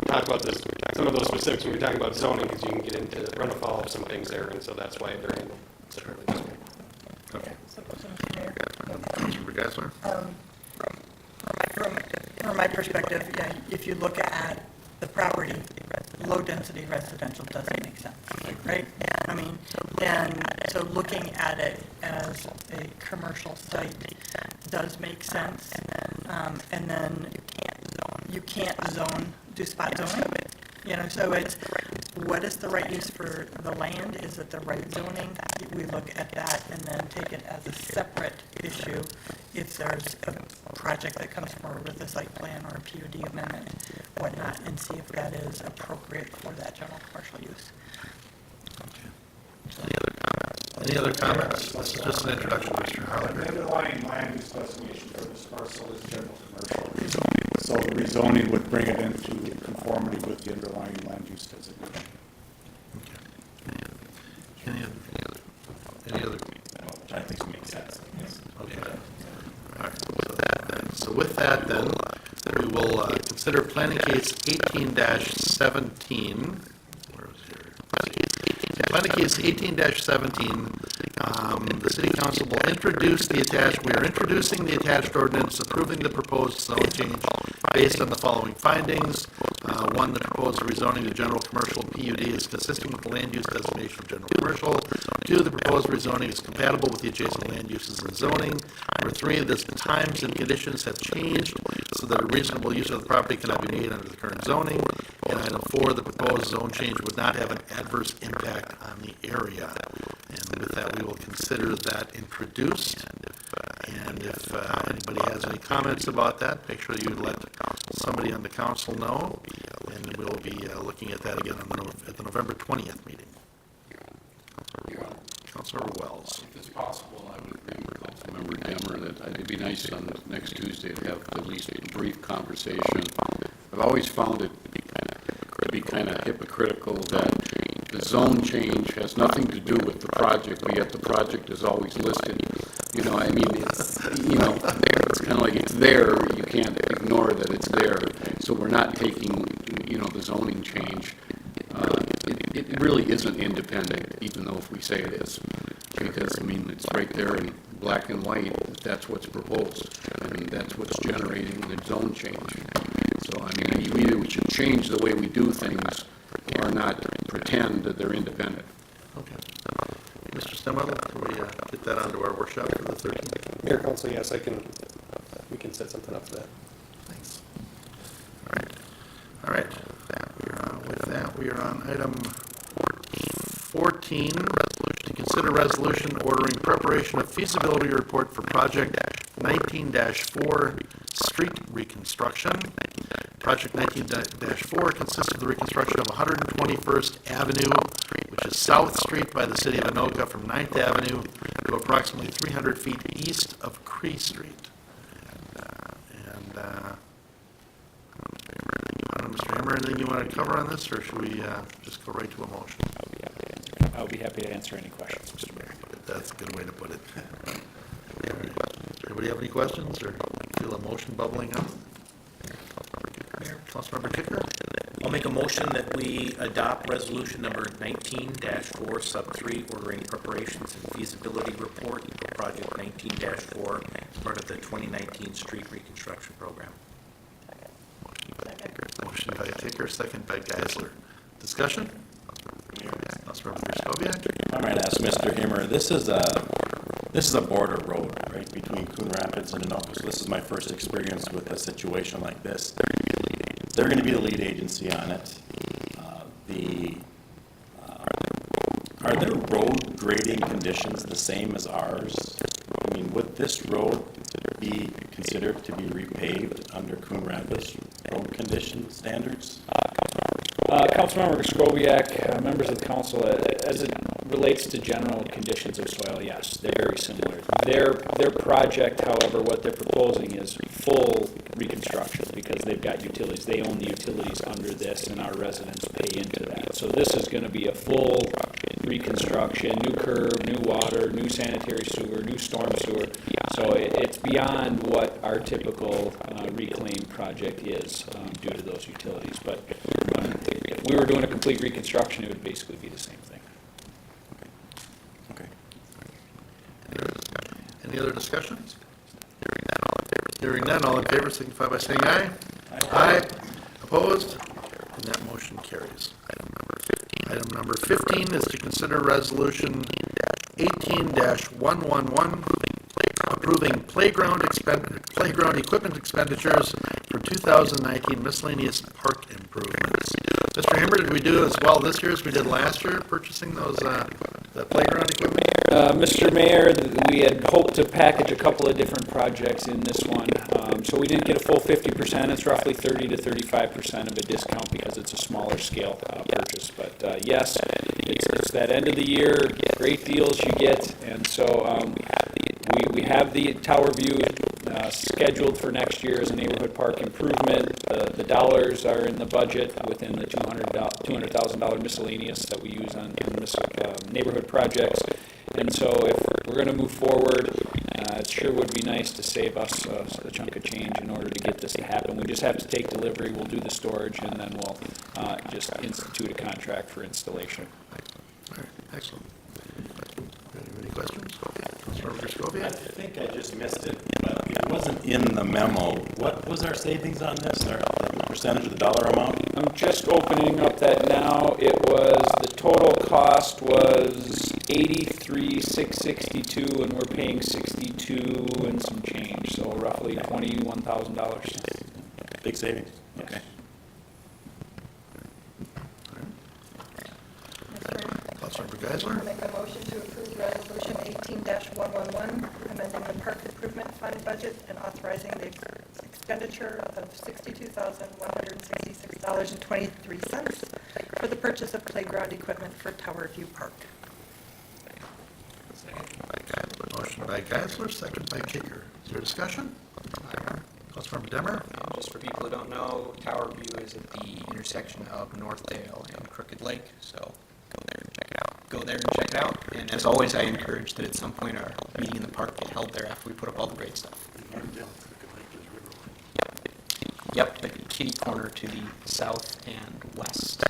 talk about this, some of those specifics when we're talking about zoning, because you can get into run afoul of some things there, and so that's why they're handled separately. Okay. Councilmember Geisler? From my perspective, yeah, if you look at the property, low-density residential doesn't make sense, right? I mean, and so looking at it as a commercial site does make sense. And then you can't do spot zoning. So it's, what is the right use for the land? Is it the right zoning? We look at that and then take it as a separate issue if there's a project that comes forward with a site plan or a PUD amendment, whatnot, and see if that is appropriate for that general commercial use. Any other comments? This is just an introduction, Mr. Harlan. The underlying land use designation for this parcel is general commercial rezoning. So the rezoning would bring it into conformity with the underlying land use designation. Any other? I think makes sense. Okay. All right. So with that, then, we will consider planning case 18-17. Where is here? Agenda case 18-17, the city council will introduce the attached, we are introducing the attached ordinance approving the proposed zone change based on the following findings. One, the proposed rezoning to general commercial PUD is consistent with the land use designation of general commercial. Two, the proposed rezoning is compatible with the adjacent land uses and zoning. Number three, the times and conditions have changed so that a reasonable use of the property cannot be made under the current zoning. And item four, the proposed zone change would not have an adverse impact on the area. And with that, we will consider that introduced. And if anybody has any comments about that, make sure you let somebody on the council know. And we'll be looking at that again at the November 20th meeting. Councilor Wells. If it's possible, I would agree with Councilmember Demmer that it'd be nice on next Tuesday to have at least a brief conversation. I've always found it to be kind of hypocritical that the zone change has nothing to do with the project, but yet the project is always listed. You know, I mean, it's kind of like it's there. You can't ignore that it's there. So we're not taking, the zoning change. It really isn't independent, even though if we say it is. Because, it's right there in black and white, that's what's proposed, and that's what's generating the zone change. So, either we should change the way we do things, or not pretend that they're independent. Okay. Mr. Stemwell, can we get that onto our workshop for the 13th? Mayor, Council, yes, we can set something up for that. Thanks. All right. With that, we are on item 14, to consider resolution ordering preparation of feasibility report for project 19-4 street reconstruction. Project 19-4 consists of the reconstruction of 121st Avenue, which is South Street by the city of Anoka, from 9th Avenue to approximately 300 feet east of Cree Street. Mr. Hammer, anything you want to cover on this, or should we just go right to a motion? I'll be happy to answer any questions, Mr. Mayor. That's a good way to put it. Anybody have any questions, or feel a motion bubbling up? Councilmember Kicker? I'll make a motion that we adopt resolution number 19-4 sub 3, ordering preparations and feasibility report for project 19-4 as part of the 2019 street reconstruction program. Motion by Kicker, second by Geisler. Discussion? Councilmember Skobiak? I might ask Mr. Himmer, this is a border road, right, between Coon Rapids and Anoka. So this is my first experience with a situation like this. They're going to be the lead agency on it. Are their road grading conditions the same as ours? Would this road be considered to be repaved under Coon Rapids road condition standards? Councilmember Skobiak, members of the council, as it relates to general conditions of soil, yes, they're very similar. Their project, however, what they're proposing is full reconstruction because they've got utilities. They own the utilities under this, and our residents pay into that. So this is going to be a full reconstruction, new curb, new water, new sanitary sewer, new storm sewer. So it's beyond what our typical reclaim project is due to those utilities. But if we were doing a complete reconstruction, it would basically be the same thing. Okay. Any other discussions? Hearing none, all in favor signify by saying aye. Aye. Opposed? And that motion carries. Item number 15 is to consider resolution 18-111, approving playground equipment expenditures for 2019 miscellaneous park improvements. Mr. Hammer, did we do as well this year as we did last year, purchasing those the playground equipment? Mr. Mayor, we had hoped to package a couple of different projects in this one. So we didn't get a full 50%. It's roughly 30 to 35% of a discount because it's a smaller scale purchase. But yes, it's that end of the year, great deals you get. And so we have the Tower View scheduled for next year as a neighborhood park improvement. The dollars are in the budget within the $200,000 miscellaneous that we use on neighborhood projects. And so if we're going to move forward, It sure would be nice to save us a chunk of change in order to get this to happen. We just have to take delivery, we'll do the storage, and then we'll just institute a contract for installation. All right, excellent. Any questions? Councilmember Scobie? I think I just missed it, but it wasn't in the memo. What was our savings on this, or the percentage of the dollar amount? I'm just opening up that now. It was, the total cost was $83,662, and we're paying $62 and some change, so roughly $21,000. Big savings, okay. Councilmember Geisler? Make a motion to approve Resolution 18-111, amending the Park Improvement Fund budget and authorizing the expenditure of $62,166.23 for the purchase of playground equipment for Tower View Park. Motion by Geisler, second by Kicker. Is there discussion? Councilmember Demmer? Just for people who don't know, Tower View is at the intersection of Northdale and Crooked Lake, so go there and check it out. Go there and check it out. And as always, I encourage that at some point our meeting in the park get held there after we put up all the great stuff. Yep, the kitty corner to the south and west.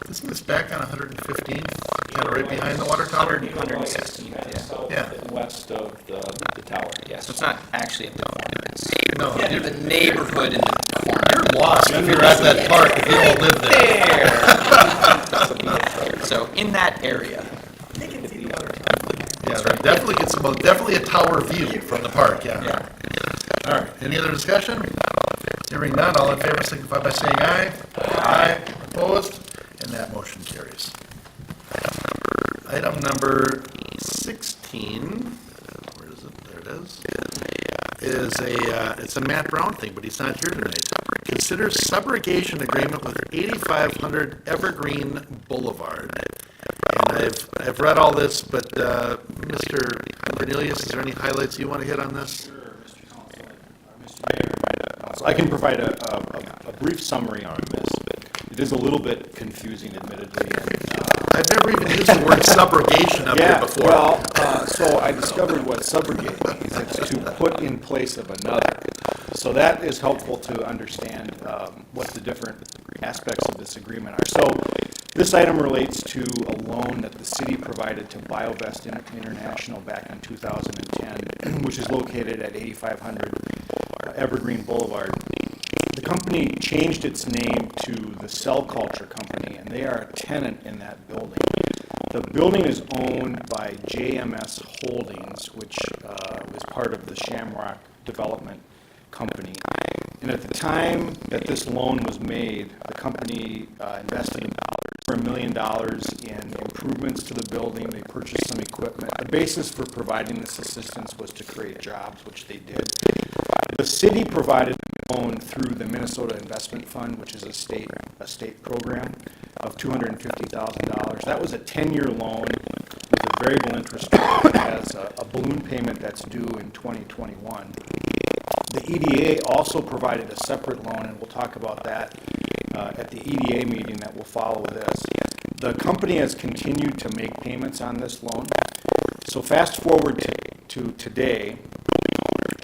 Isn't this back on 115th, kind of right behind the water tower? 116th, yeah. South Yeah. and west of the tower. Yeah, so it's not actually at the corner. It's No, in the neighborhood in the corner. you're lost if you're at that park, if you don't live there. So in that area. They can see the water. Yeah, there definitely gets, well, definitely a tower view from the park, yeah. All right, any other discussion? Hearing none, all in favor signify by saying aye. Aye. Opposed? And that motion carries. Item number 16, where is it? There it is. It's a Matt Brown thing, but he's not here tonight. Consider subrogation agreement with 8500 Evergreen Boulevard. And I've read all this, but Mr. Cornelius, is there any highlights you want to hit on this? So I can provide a brief summary on this. It is a little bit confusing, admittedly. I've never even used the word subrogation up here before. Well, so I discovered what subrogate means. It's to put in place of another. So that is helpful to understand what the different aspects of this agreement are. So this item relates to a loan that the city provided to BioVest International back in 2010, which is located at 8500 Evergreen Boulevard. The company changed its name to the Cell Culture Company, and they are a tenant in that building. The building is owned by JMS Holdings, which is part of the Shamrock Development Company. And at the time that this loan was made, the company invested over $1 million in improvements to the building. They purchased some equipment. The basis for providing this assistance was to create jobs, which they did. The city provided a loan through the Minnesota Investment Fund, which is a state program, of $250,000. That was a 10-year loan with a variable interest rate. It has a balloon payment that's due in 2021. The EDA also provided a separate loan, and we'll talk about that at the EDA meeting that will follow this. The company has continued to make payments on this loan. So fast forward to today,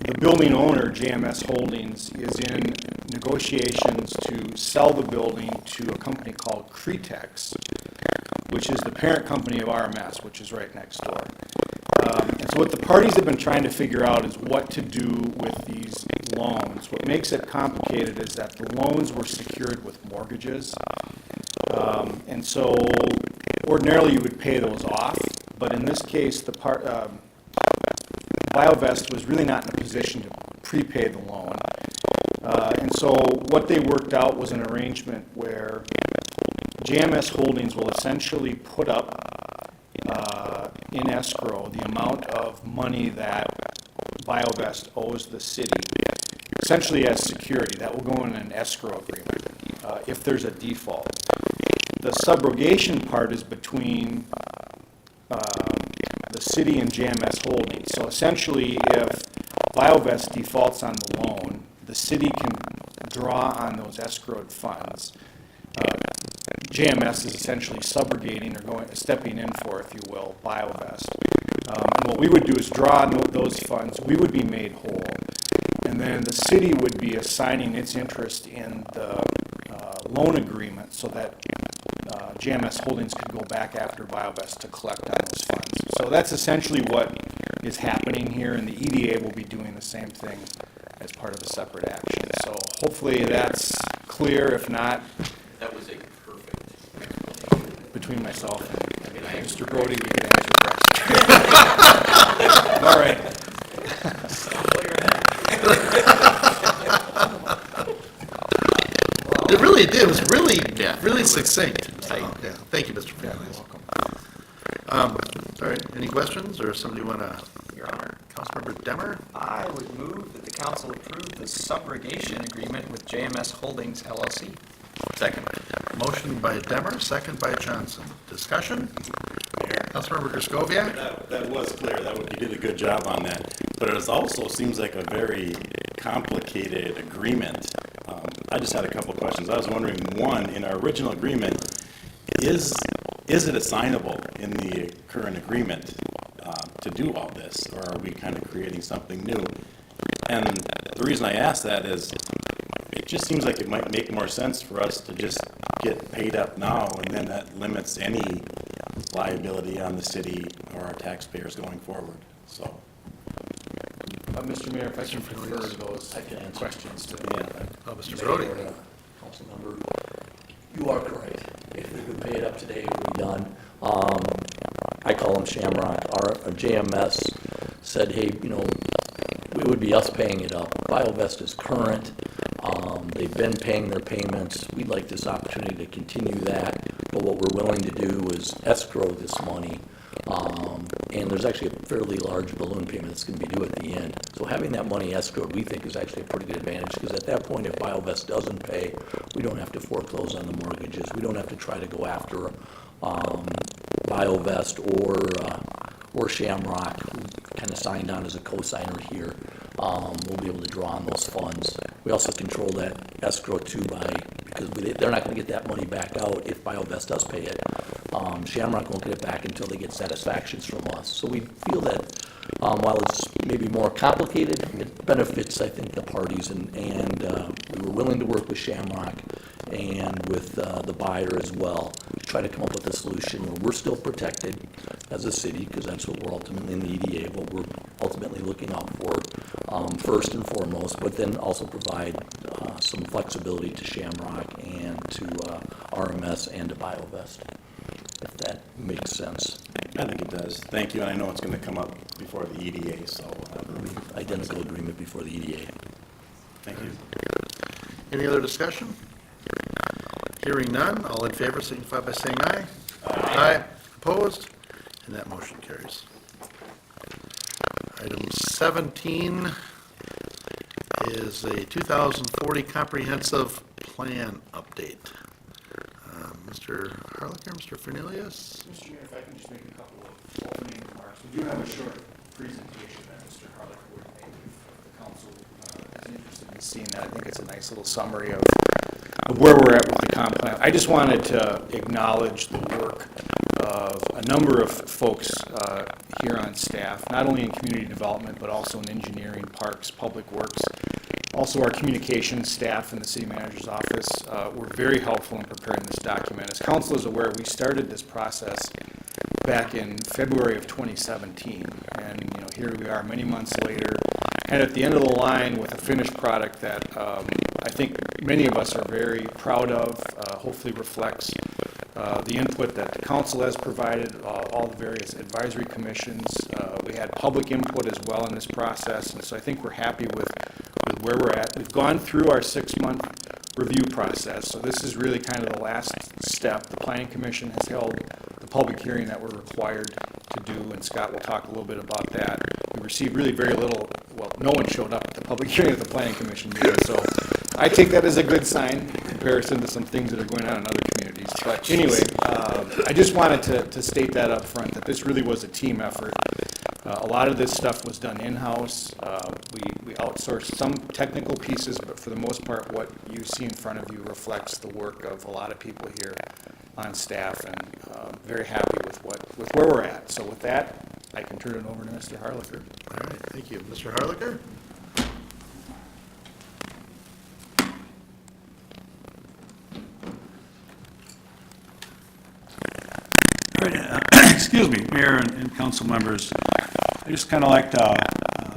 the building owner, JMS Holdings, is in negotiations to sell the building to a company called Cretex, which is the parent company of RMS, which is right next door. And so what the parties have been trying to figure out is what to do with these loans. What makes it complicated is that the loans were secured with mortgages. And so ordinarily you would pay those off, but in this case, BioVest was really not in a position to prepay the loan. And so what they worked out was an arrangement where JMS Holdings will essentially put up in escrow the amount of money that BioVest owes the city, essentially as security. That will go in an escrow agreement if there's a default. The subrogation part is between the city and JMS Holdings. So essentially, if BioVest defaults on the loan, the city can draw on those escrowed funds. JMS is essentially subrogating or stepping in for, if you will, BioVest. And what we would do is draw on those funds, we would be made whole, and then the city would be assigning its interest in the loan agreement so that JMS Holdings could go back after BioVest to collect on those funds. So that's essentially what is happening here, and the EDA will be doing the same thing as part of a separate action. So hopefully that's clear. If not, That was a perfect. between myself and Mr. Brody, we can answer questions. All right. It really did, it was really, really succinct. So, yeah, thank you, Mr. Fernandez. All right, any questions, or somebody want to, Your Honor, Councilmember Demmer? I would move that the council approve the subrogation agreement with JMS Holdings LLC. Second. Motion by Demmer, second by Johnson. Discussion? Councilmember Griscoviac? That was clear, you did a good job on that, but it also seems like a very complicated agreement. I just had a couple of questions. I was wondering, one, in our original agreement, is it assignable in the current agreement to do all this, or are we kind of creating something new? And the reason I ask that is, it just seems like it might make more sense for us to just get paid up now, and then that limits any liability on the city or our taxpayers going forward, so. Mr. Mayor, if I can refer to those questions to Mr. Brody? Councilmember, you are correct. If we could pay it up today, it would be done. I call them Shamrock. Our JMS said, hey, it would be us paying it up. BioVest is current. They've been paying their payments. We'd like this opportunity to continue that, but what we're willing to do is escrow this money. And there's actually a fairly large balloon payment that's going to be due at the end. So having that money escrowed, we think is actually a pretty good advantage, because at that point, if BioVest doesn't pay, we don't have to foreclose on the mortgages. We don't have to try to go after BioVest or Shamrock, who kind of signed on as a co-signer here. We'll be able to draw on those funds. We also control that escrow too because they're not going to get that money back out if BioVest does pay it. Shamrock won't get it back until they get satisfactions from us. So we feel that while it's maybe more complicated, it benefits, I think, the parties, and we were willing to work with Shamrock and with the buyer as well to try to come up with a solution where we're still protected as a city, because that's what we're ultimately in the EDA, what we're ultimately looking out for first and foremost, but then also provide some flexibility to Shamrock and to RMS and to BioVest, if that makes sense. I think it does. Thank you, and I know it's going to come up before the EDA, so. Identical agreement before the EDA. Thank you. Any other discussion? Hearing none, all in favor signify by saying aye. Aye. Opposed? And that motion carries. Item 17 is a 2040 comprehensive plan update. Mr. Harlicker, Mr. Fernelius? Mr. Mayor, if I can just make a couple of opening remarks. We do have a short presentation that Mr. Harlicker would make if the council is interested in seeing that. I think it's a nice little summary of where we're at with the comp plan. I just wanted to acknowledge the work of a number of folks here on staff, not only in community development, but also in engineering, parks, public works. Also, our communications staff in the city manager's office were very helpful in preparing this document. As council is aware, we started this process back in February of 2017, and here we are many months later, and at the end of the line with a finished product that I think many of us are very proud of. Hopefully reflects the input that the council has provided, all the various advisory commissions. We had public input as well in this process, and so I think we're happy with where we're at. We've gone through our 6-month review process, so this is really kind of the last step. The Planning Commission has held the public hearing that we're required to do, and Scott will talk a little bit about that. We received really very little, well, no one showed up at the public hearing at the Planning Commission meeting, so I take that as a good sign in comparison to some things that are going on in other communities. But anyway, I just wanted to state that up front, that this really was a team effort. A lot of this stuff was done in-house. We outsourced some technical pieces, but for the most part, what you see in front of you reflects the work of a lot of people here on staff, and very happy with where we're at. So with that, I can turn it over to Mr. Harlicker. All right, thank you. Mr. Harlicker? All right, excuse me, Mayor and council members. I just kind of like to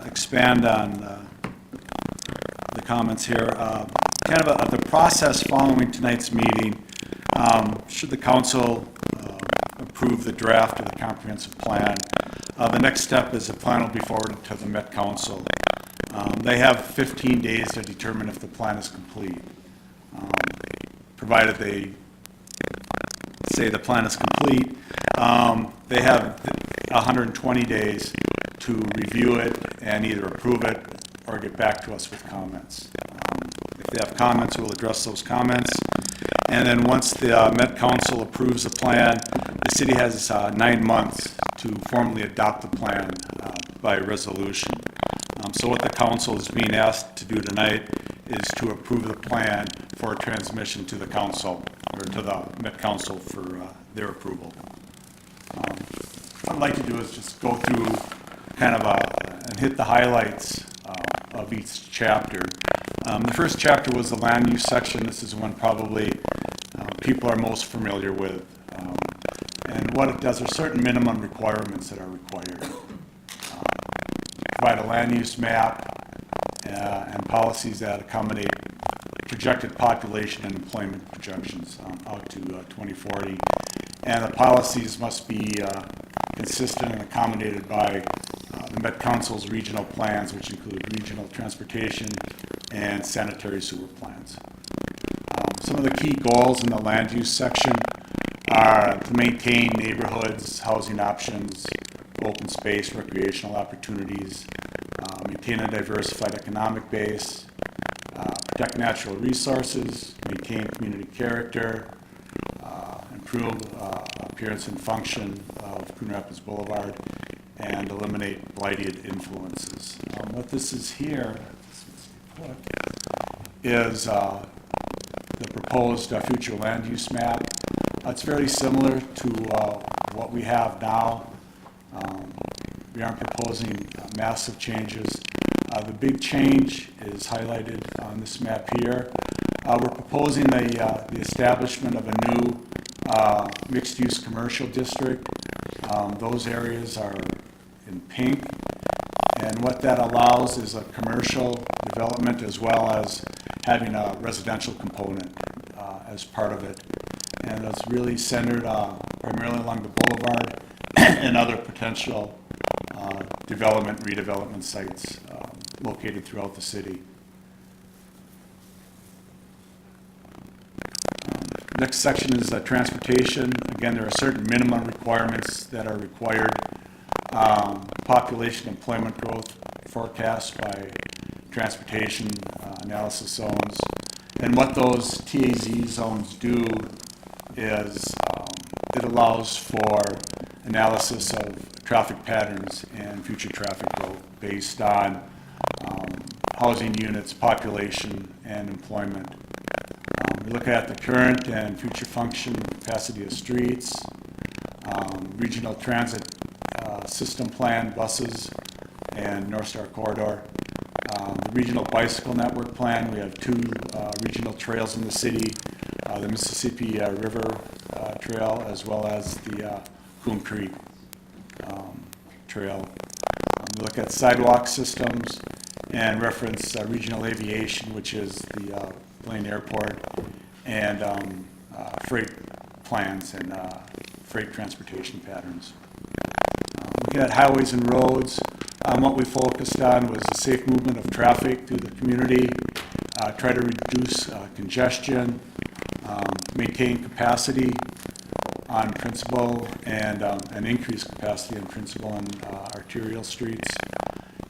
expand on the comments here. Kind of the process following tonight's meeting. Should the council approve the draft of the comprehensive plan, the next step is the plan will be forwarded to the Met Council. They have 15 days to determine if the plan is complete. Provided they say the plan is complete, they have 120 days to review it and either approve it or get back to us with comments. If they have comments, we'll address those comments. And then once the Met Council approves the plan, the city has 9 months to formally adopt the plan by resolution. So what the council is being asked to do tonight is to approve the plan for transmission to the council, or to the Met Council for their approval. What I'd like to do is just go through kind of and hit the highlights of each chapter. The first chapter was the land use section. This is one probably people are most familiar with. And what it does, there are certain minimum requirements that are required. Provide a land use map and policies that accommodate projected population and employment projections out to 2040. And the policies must be consistent and accommodated by the Met Council's regional plans, which include regional transportation and sanitary sewer plans. Some of the key goals in the land use section are to maintain neighborhoods, housing options, open space, recreational opportunities, maintain a diversified economic base, protect natural resources, maintain community character, improve appearance and function of Coon Rapids Boulevard, and eliminate blighted influences. What this is here is the proposed future land use map. It's very similar to what we have now. We aren't proposing massive changes. The big change is highlighted on this map here. We're proposing the establishment of a new mixed-use commercial district. Those areas are in pink. And what that allows is a commercial development as well as having a residential component as part of it. And it's really centered primarily along the boulevard and other potential development, redevelopment sites located throughout the city. Next section is transportation. Again, there are certain minimum requirements that are required. Population employment growth forecast by transportation analysis zones. And what those TAZ zones do is it allows for analysis of traffic patterns and future traffic growth based on housing units, population, and employment. We look at the current and future function capacity of streets, regional transit system plan, buses, and North Star Corridor. The regional bicycle network plan, we have 2 regional trails in the city, the Mississippi River Trail as well as the Coon Creek Trail. We look at sidewalk systems and reference regional aviation, which is the Blaine Airport, and freight plans and freight transportation patterns. Looking at highways and roads, what we focused on was the safe movement of traffic through the community, try to reduce congestion, maintain capacity on principal and increase capacity on principal and arterial streets,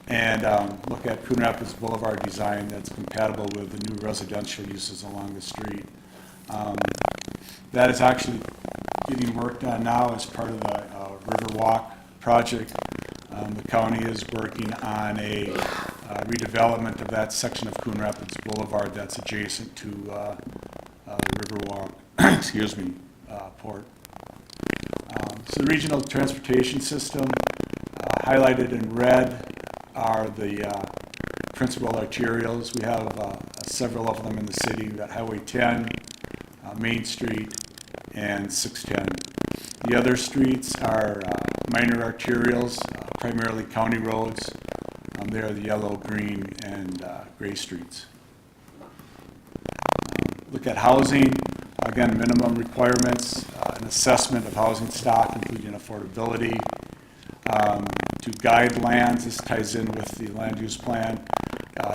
and look at Coon Rapids Boulevard design that's compatible with the new residential uses along the street. That is actually getting worked on now as part of the Riverwalk project. The county is working on a redevelopment of that section of Coon Rapids Boulevard that's adjacent to the Riverwalk, excuse me, report. So the regional transportation system, highlighted in red are the principal arterials. We have several of them in the city. We've got Highway 10, Main Street, and 610. The other streets are minor arterials, primarily county roads. They are the yellow, green, and gray streets. Look at housing. Again, minimum requirements, an assessment of housing stock, including affordability. To guide lands, this ties in with the land use plan,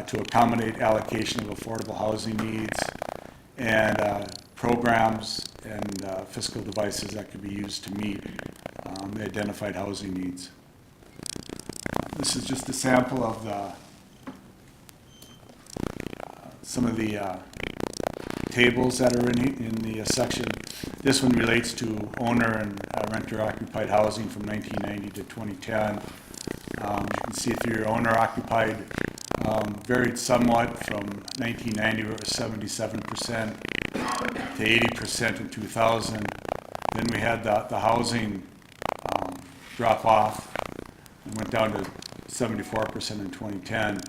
to accommodate allocation of affordable housing needs, and programs and fiscal devices that could be used to meet the identified housing needs. This is just a sample of some of the tables that are in the section. This one relates to owner and renter occupied housing from 1990 to 2010. You can see if you're owner occupied, varied somewhat from 1990 where it was 77% to 80% in 2000. Then we had the housing drop off and went down to 74% in 2010,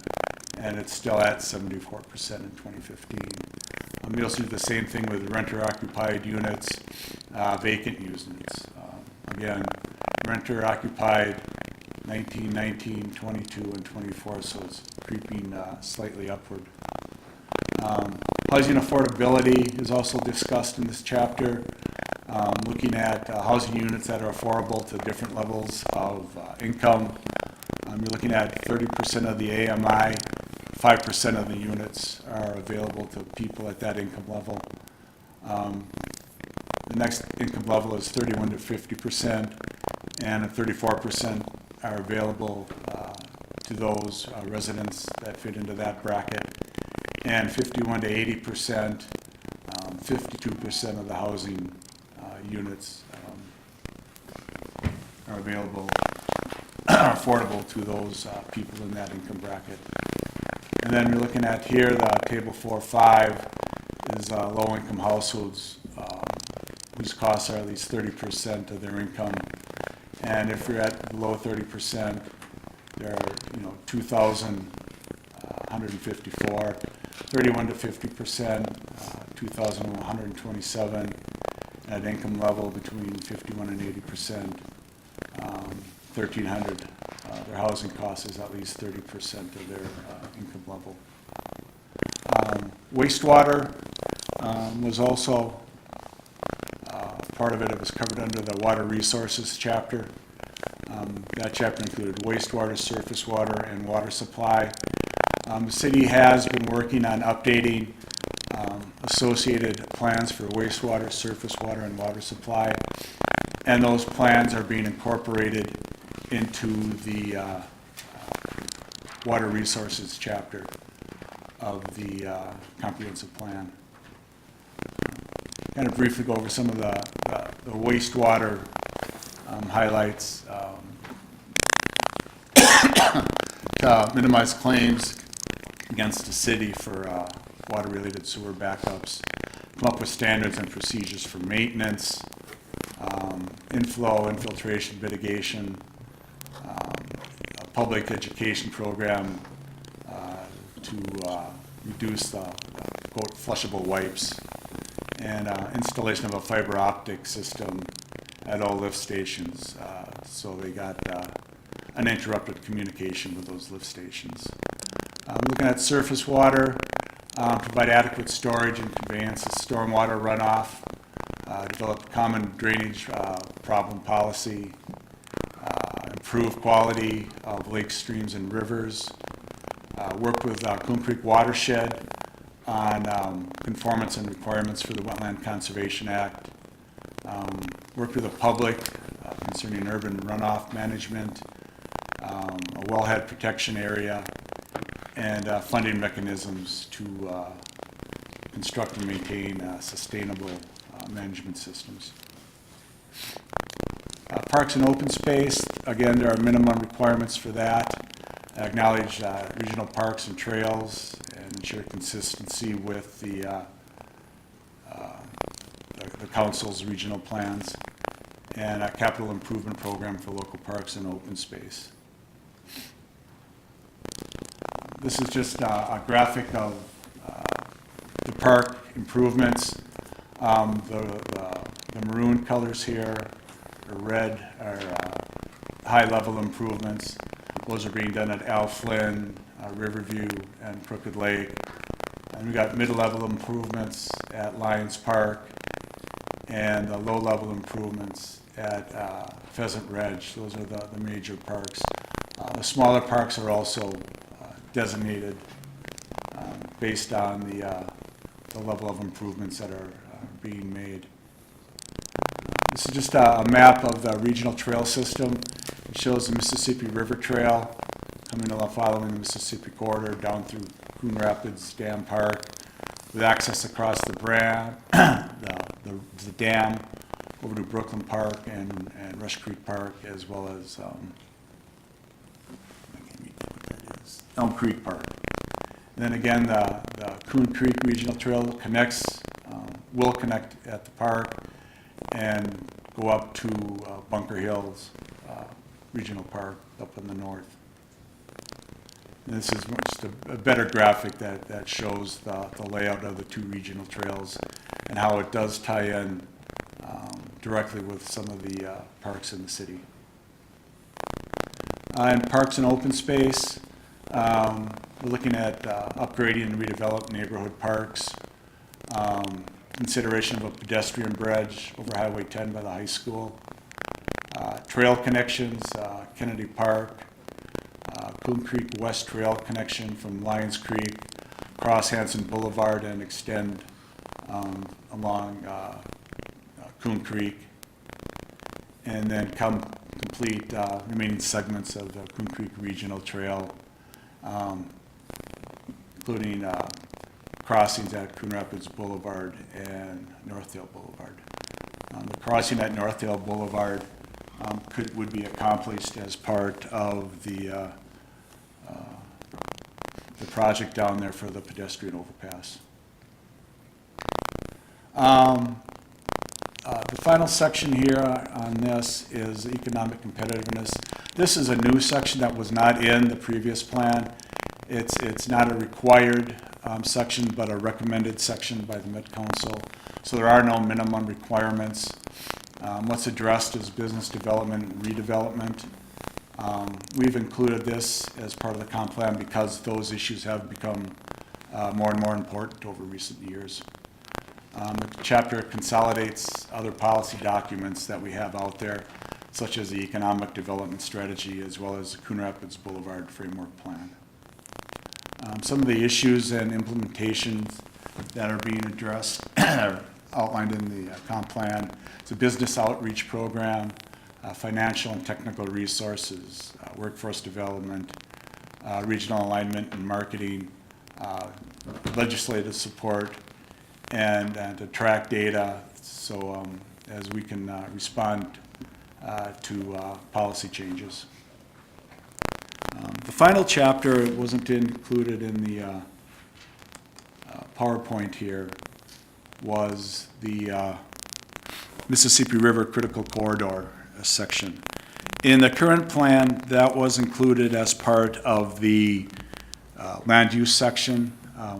and it's still at 74% in 2015. We also do the same thing with renter-occupied units, vacant units. Again, renter-occupied 19, 19, 22, and 24, so it's creeping slightly upward. Housing affordability is also discussed in this chapter, looking at housing units that are affordable to different levels of income. You're looking at 30% of the AMI, 5% of the units are available to people at that income level. The next income level is 31 to 50%, and 34% are available to those residents that fit into that bracket. And 51 to 80%, 52% of the housing units are available, are affordable to those people in that income bracket. And then we're looking at here, the table 4.5 is low-income households whose costs are at least 30% of their income. And if you're at below 30%, there are 2,154. 31 to 50%, 2,127. At income level between 51 and 80%, 1,300. Their housing cost is at least 30% of their income level. Wastewater was also part of it. It was covered under the water resources chapter. That chapter included wastewater, surface water, and water supply. The city has been working on updating associated plans for wastewater, surface water, and water supply, and those plans are being incorporated into the water resources chapter of the comprehensive plan. Kind of briefly go over some of the wastewater highlights to minimize claims against the city for water-related sewer backups, come up with standards and procedures for maintenance, inflow, infiltration, mitigation, a public education program to reduce the quote flushable wipes, and installation of a fiber optic system at all lift stations, so they got uninterrupted communication with those lift stations. Looking at surface water, provide adequate storage and conveyance of stormwater runoff, develop common drainage problem policy, improve quality of lakes, streams, and rivers, work with Coon Creek Watershed on conformance and requirements for the Wetland Conservation Act, work with the public concerning urban runoff management, a wellhead protection area, and funding mechanisms to construct and maintain sustainable management systems. Parks and open space, again, there are minimum requirements for that. Acknowledge regional parks and trails and ensure consistency with the the council's regional plans, and a capital improvement program for local parks and open space. This is just a graphic of the park improvements. The maroon colors here, the red are high-level improvements. Those are being done at Al Flynn, Riverview, and Crooked Lake. And we got mid-level improvements at Lions Park, and the low-level improvements at Pheasant Ridge. Those are the major parks. The smaller parks are also designated based on the level of improvements that are being made. This is just a map of the regional trail system. It shows the Mississippi River Trail coming along, following the Mississippi corridor down through Coon Rapids Dam Park, with access across the the dam over to Brooklyn Park and Rush Creek Park, as well as I can't read what that is, Elm Creek Park. And then again, the Coon Creek Regional Trail will connect at the park and go up to Bunker Hills Regional Park up in the north. And this is just a better graphic that shows the layout of the two regional trails and how it does tie in directly with some of the parks in the city. In parks and open space, we're looking at upgrading and redevelop neighborhood parks, consideration of a pedestrian bridge over Highway 10 by the high school, trail connections, Kennedy Park, Coon Creek West Trail connection from Lions Creek, cross Hanson Boulevard and extend along Coon Creek, and then complete remaining segments of the Coon Creek Regional Trail, including crossings at Coon Rapids Boulevard and Northdale Boulevard. The crossing at Northdale Boulevard would be accomplished as part of the project down there for the pedestrian overpass. The final section here on this is economic competitiveness. This is a new section that was not in the previous plan. It's not a required section, but a recommended section by the Met Council. So there are no minimum requirements. What's addressed is business development and redevelopment. We've included this as part of the comp plan because those issues have become more and more important over recent years. The chapter consolidates other policy documents that we have out there, such as the Economic Development Strategy, as well as the Coon Rapids Boulevard Framework Plan. Some of the issues and implementations that are being addressed are outlined in the comp plan. It's a business outreach program, financial and technical resources, workforce development, regional alignment and marketing, legislative support, and to track data so as we can respond to policy changes. The final chapter wasn't included in the PowerPoint here was the Mississippi River Critical Corridor section. In the current plan, that was included as part of the land use section.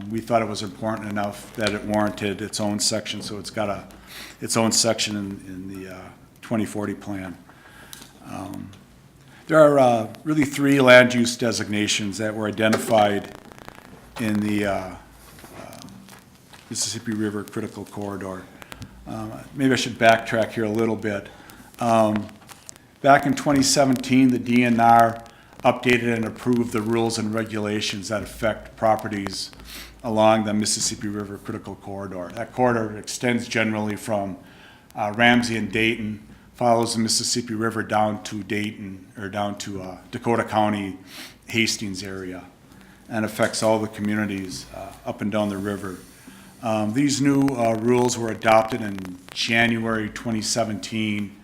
We thought it was important enough that it warranted its own section, so it's got its own section in the 2040 plan. There are really three land use designations that were identified in the Mississippi River Critical Corridor. Maybe I should backtrack here a little bit. Back in 2017, the DNR updated and approved the rules and regulations that affect properties along the Mississippi River Critical Corridor. That corridor extends generally from Ramsey and Dayton, follows the Mississippi River down to Dayton, or down to Dakota County, Hastings area, and affects all the communities up and down the river. These new rules were adopted in January 2017,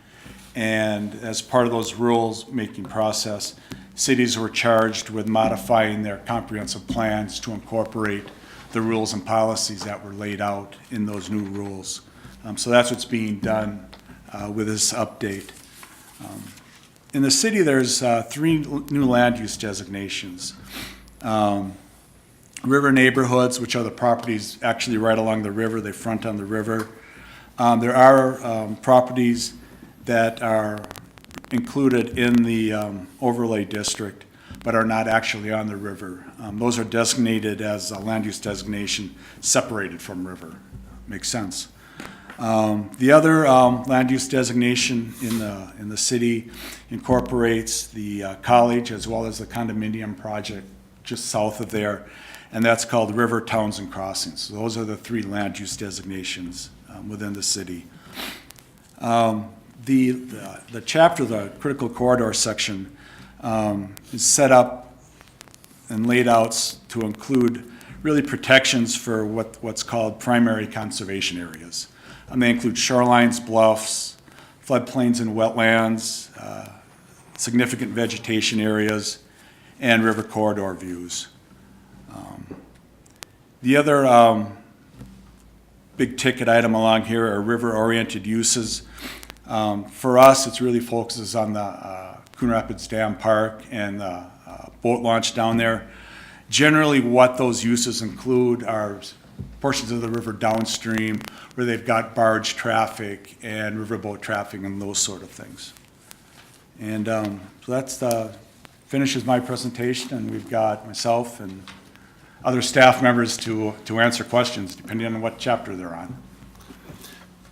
and as part of those rules-making process, cities were charged with modifying their comprehensive plans to incorporate the rules and policies that were laid out in those new rules. So that's what's being done with this update. In the city, there's 3 new land use designations. River neighborhoods, which are the properties actually right along the river, they front on the river. There are properties that are included in the overlay district, but are not actually on the river. Those are designated as a land use designation separated from river. Makes sense. The other land use designation in the city incorporates the college as well as the condominium project just south of there, and that's called River Towns and Crossings. So those are the 3 land use designations within the city. The chapter, the critical corridor section, is set up and laid out to include really protections for what's called primary conservation areas. They include shorelines, bluffs, floodplains and wetlands, significant vegetation areas, and river corridor views. The other big ticket item along here are river-oriented uses. For us, it really focuses on the Coon Rapids Dam Park and the boat launch down there. Generally, what those uses include are portions of the river downstream where they've got barge traffic and riverboat traffic and those sort of things. And so that's finishes my presentation, and we've got myself and other staff members to answer questions depending on what chapter they're on.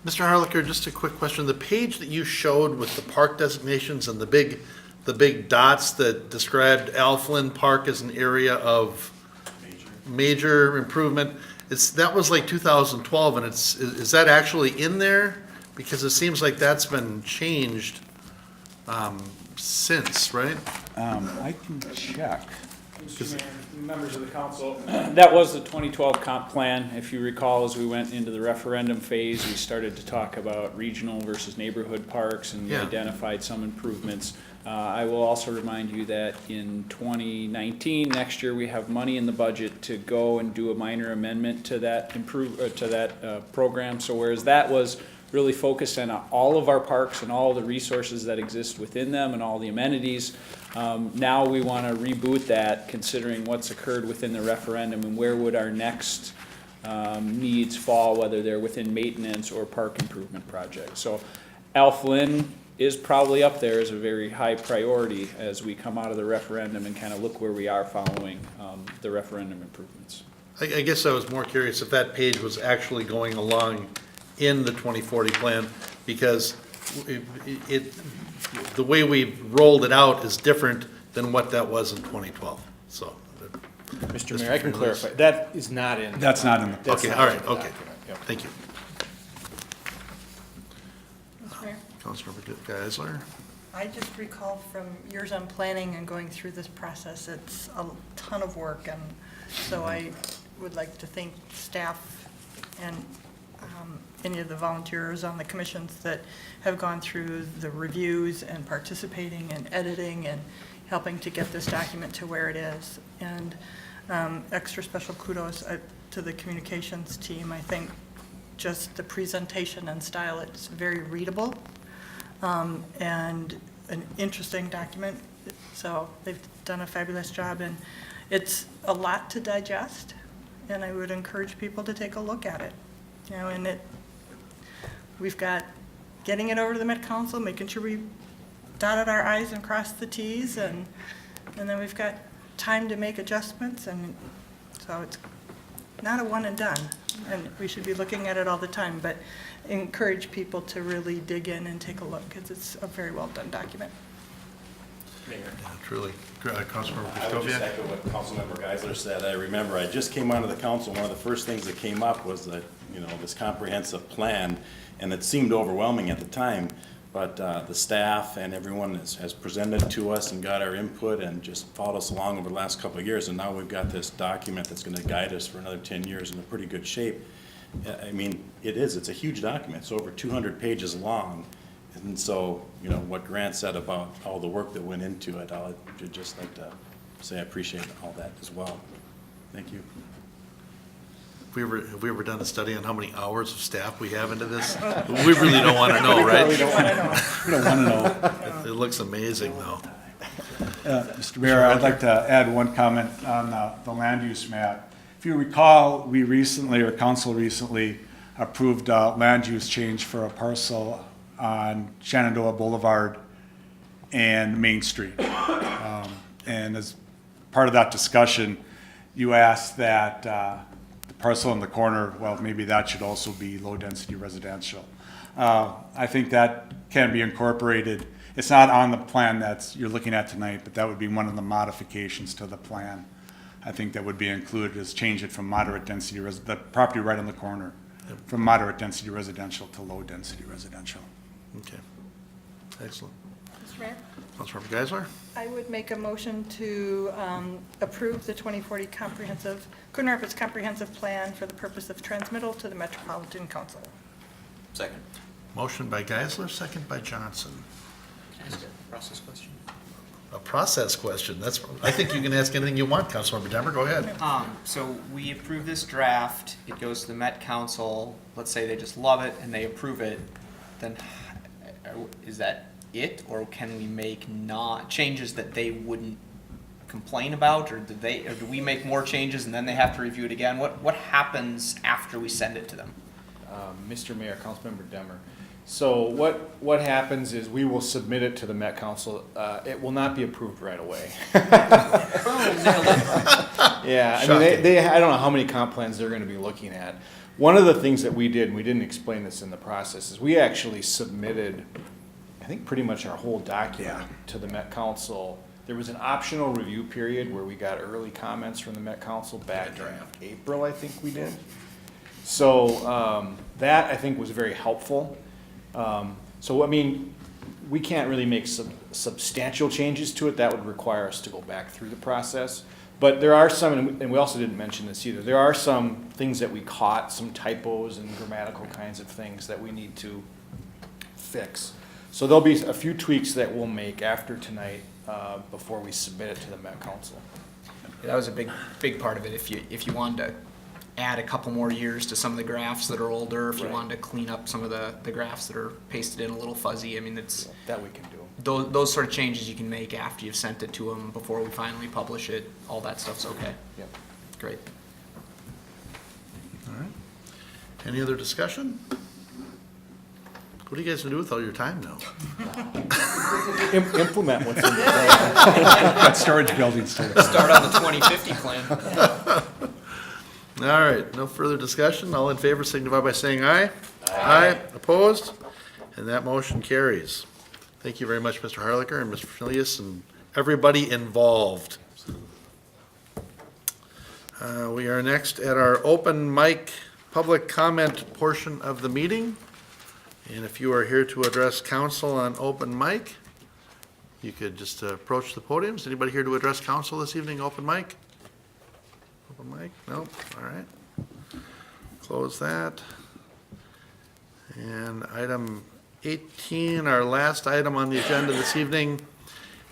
Mr. Harlicker, just a quick question. The page that you showed with the park designations and the big dots that described Alflin Park as an area of major improvement, that was like 2012, and is that actually in there? Because it seems like that's been changed since, right? I can check. Mr. Mayor, members of the council, that was the 2012 comp plan. If you recall, as we went into the referendum phase, we started to talk about regional versus neighborhood parks, and we identified some improvements. I will also remind you that in 2019, next year, we have money in the budget to go and do a minor amendment to that program. So whereas that was really focused on all of our parks and all the resources that exist within them and all the amenities, now we want to reboot that, considering what's occurred within the referendum and where would our next needs fall, whether they're within maintenance or park improvement projects. So Alflin is probably up there as a very high priority as we come out of the referendum and kind of look where we are following the referendum improvements. I guess I was more curious if that page was actually going along in the 2040 plan, because the way we rolled it out is different than what that was in 2012. So, Mr. Mayor, I can clarify. That is not in. That's not in the. Okay, all right, okay. Thank you. Councilmember Geisler. I just recall from years on planning and going through this process, it's a ton of work, and so I would like to thank staff and any of the volunteers on the commissions that have gone through the reviews and participating and editing and helping to get this document to where it is. And extra special kudos to the communications team. I think just the presentation and style, it's very readable and an interesting document. So they've done a fabulous job, and it's a lot to digest, and I would encourage people to take a look at it. You know, and we've got getting it over to the Met Council, making sure we dotted our I's and crossed the T's, and then we've got time to make adjustments, and so it's not a one and done, and we should be looking at it all the time, but encourage people to really dig in and take a look, because it's a very well done document. Mayor. Truly. Councilmember I would just echo what Councilmember Geisler said. I remember I just came onto the council, one of the first things that came up was that, this comprehensive plan, and it seemed overwhelming at the time, but the staff and everyone has presented to us and got our input and just followed us along over the last couple of years, and now we've got this document that's going to guide us for another 10 years in a pretty good shape. I mean, it's a huge document. It's over 200 pages long. And so, what Grant said about all the work that went into it, I would just like to say I appreciate all that as well. Thank you. Have we ever done a study on how many hours of staff we have into this? We really don't want to know, right? We don't want to know. It looks amazing, though. Mr. Mayor, I'd like to add one comment on the land use map. If you recall, we recently, or council recently, approved land use change for a parcel on Shenandoah Boulevard and Main Street. And as part of that discussion, you asked that the parcel in the corner, well, maybe that should also be low-density residential. I think that can be incorporated. It's not on the plan you're looking at tonight, but that would be one of the modifications to the plan. I think that would be included, is change it from moderate density, the property right on the corner, from moderate density residential to low density residential. Okay, excellent. Mr. Mayor? Councilmember Geisler? I would make a motion to approve the 2040 Coon Rapids Comprehensive Plan for the purpose of transmittal to the Metropolitan Council. Second. Motion by Geisler, second by Johnson. Can I ask a process question? A process question. I think you can ask anything you want, Councilmember Demmer. Go ahead. So we approve this draft, it goes to the Met Council, let's say they just love it and they approve it, then is that it? Or can we make changes that they wouldn't complain about, or do we make more changes and then they have to review it again? What happens after we send it to them? Mr. Mayor, Councilmember Demmer. So what happens is we will submit it to the Met Council. It will not be approved right away. Yeah, I mean, I don't know how many comp plans they're going to be looking at. One of the things that we did, and we didn't explain this in the process, is we actually submitted, I think, pretty much our whole document to the Met Council. There was an optional review period where we got early comments from the Met Council back in April, I think we did. So that, I think, was very helpful. So, I mean, we can't really make substantial changes to it. That would require us to go back through the process. But there are some, and we also didn't mention this either, there are some things that we caught, some typos and grammatical kinds of things that we need to fix. So there'll be a few tweaks that we'll make after tonight before we submit it to the Met Council. Yeah, that was a big part of it. If you wanted to add a couple more years to some of the graphs that are older, if you wanted to clean up some of the graphs that are pasted in a little fuzzy, I mean, it's that we can do. Those sort of changes you can make after you've sent it to them, before we finally publish it. All that stuff's okay. Yep. Great. All right. Any other discussion? What are you guys gonna do with all your time now? Implement what's in the Got storage buildings too. Start on the 2050 plan. All right, no further discussion. All in favor signify by saying aye. Aye. Opposed? And that motion carries. Thank you very much, Mr. Harlicker and Mr. Filius and everybody involved. We are next at our open mic public comment portion of the meeting. And if you are here to address council on open mic, you could just approach the podium. Is anybody here to address council this evening, open mic? Open mic? Nope. All right. Close that. And item 18, our last item on the agenda this evening,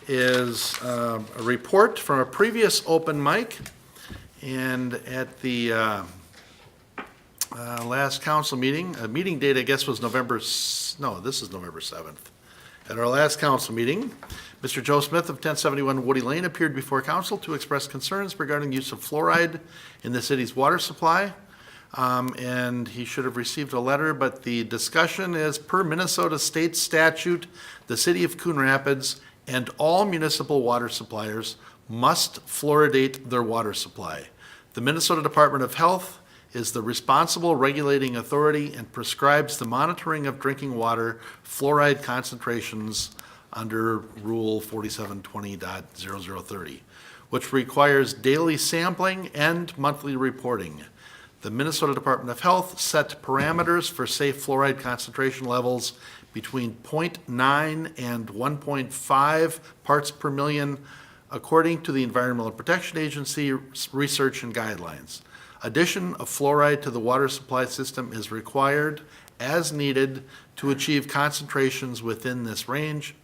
is a report from a previous open mic. And at the last council meeting, a meeting date, I guess, was November 7th. At our last council meeting, Mr. Joe Smith of 1071 Woody Lane appeared before council to express concerns regarding use of fluoride in the city's water supply. And he should have received a letter, but the discussion is, per Minnesota state statute, the city of Coon Rapids and all municipal water suppliers must fluoridate their water supply. The Minnesota Department of Health is the responsible regulating authority and prescribes the monitoring of drinking water fluoride concentrations under Rule 4720.0030, which requires daily sampling and monthly reporting. The Minnesota Department of Health set parameters for safe fluoride concentration levels between 0.9 and 1.5 parts per million, according to the Environmental Protection Agency research and guidelines. Addition of fluoride to the water supply system is required as needed to achieve concentrations within this range.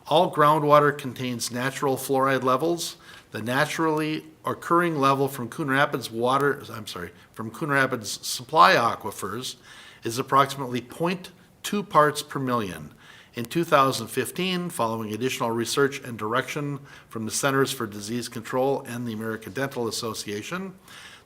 All groundwater contains natural fluoride levels. The naturally occurring level from Coon Rapids from Coon Rapids supply aquifers is approximately 0.2 parts per million. In 2015, following additional research and direction from the Centers for Disease Control and the American Dental Association,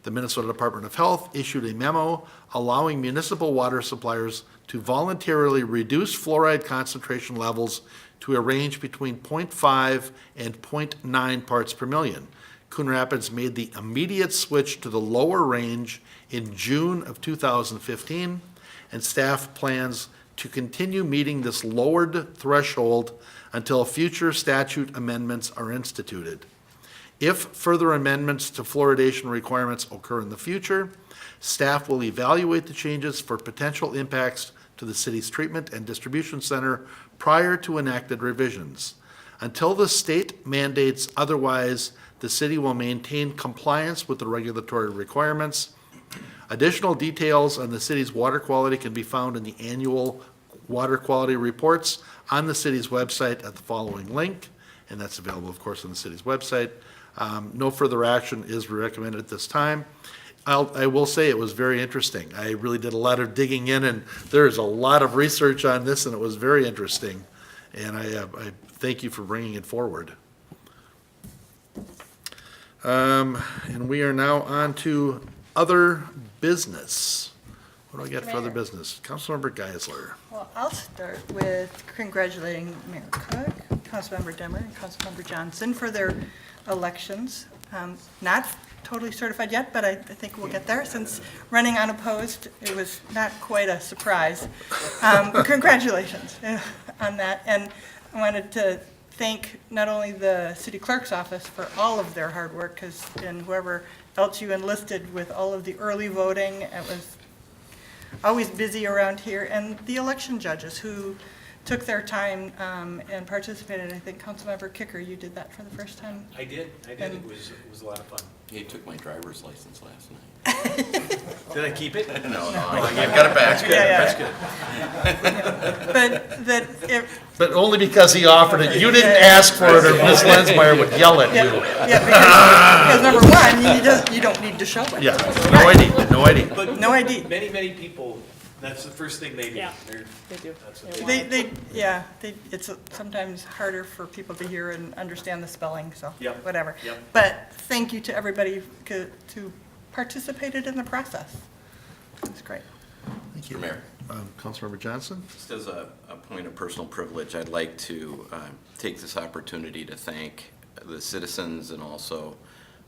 the Minnesota Department of Health issued a memo allowing municipal water suppliers to voluntarily reduce fluoride concentration levels to a range between 0.5 and 0.9 parts per million. Coon Rapids made the immediate switch to the lower range in June of 2015, and staff plans to continue meeting this lowered threshold until future statute amendments are instituted. If further amendments to fluoridation requirements occur in the future, staff will evaluate the changes for potential impacts to the city's treatment and distribution center prior to enacted revisions. Until the state mandates otherwise, the city will maintain compliance with the regulatory requirements. Additional details on the city's water quality can be found in the annual water quality reports on the city's website at the following link, and that's available, of course, on the city's website. No further action is recommended at this time. I will say it was very interesting. I really did a lot of digging in, and there's a lot of research on this, and it was very interesting. And I thank you for bringing it forward. And we are now on to other business. What do I get for other business? Councilmember Geisler. Well, I'll start with congratulating Mayor Cook, Councilmember Demmer, and Councilmember Johnson for their elections. Not totally certified yet, but I think we'll get there. Since running unopposed, it was not quite a surprise. But congratulations on that. And I wanted to thank not only the city clerk's office for all of their hard work, and whoever else you enlisted with all of the early voting. It was always busy around here, and the election judges who took their time and participated. I think Councilmember Kicker, you did that for the first time. I did. And It was a lot of fun. He took my driver's license last night. Did I keep it? No, I've got it back. That's good. But only because he offered it. You didn't ask for it, or Ms. Lensmeyer would yell at you. Yeah, because number one, you don't need to show it. Yeah, no ID. But No ID. many people, that's the first thing they do. Yeah, they do. That's what they It's sometimes harder for people to hear and understand the spelling, so Yep. whatever. Yep. But thank you to everybody who participated in the process. It's great. Thank you. Mr. Mayor. Councilmember Johnson? Just as a point of personal privilege, I'd like to take this opportunity to thank the citizens and also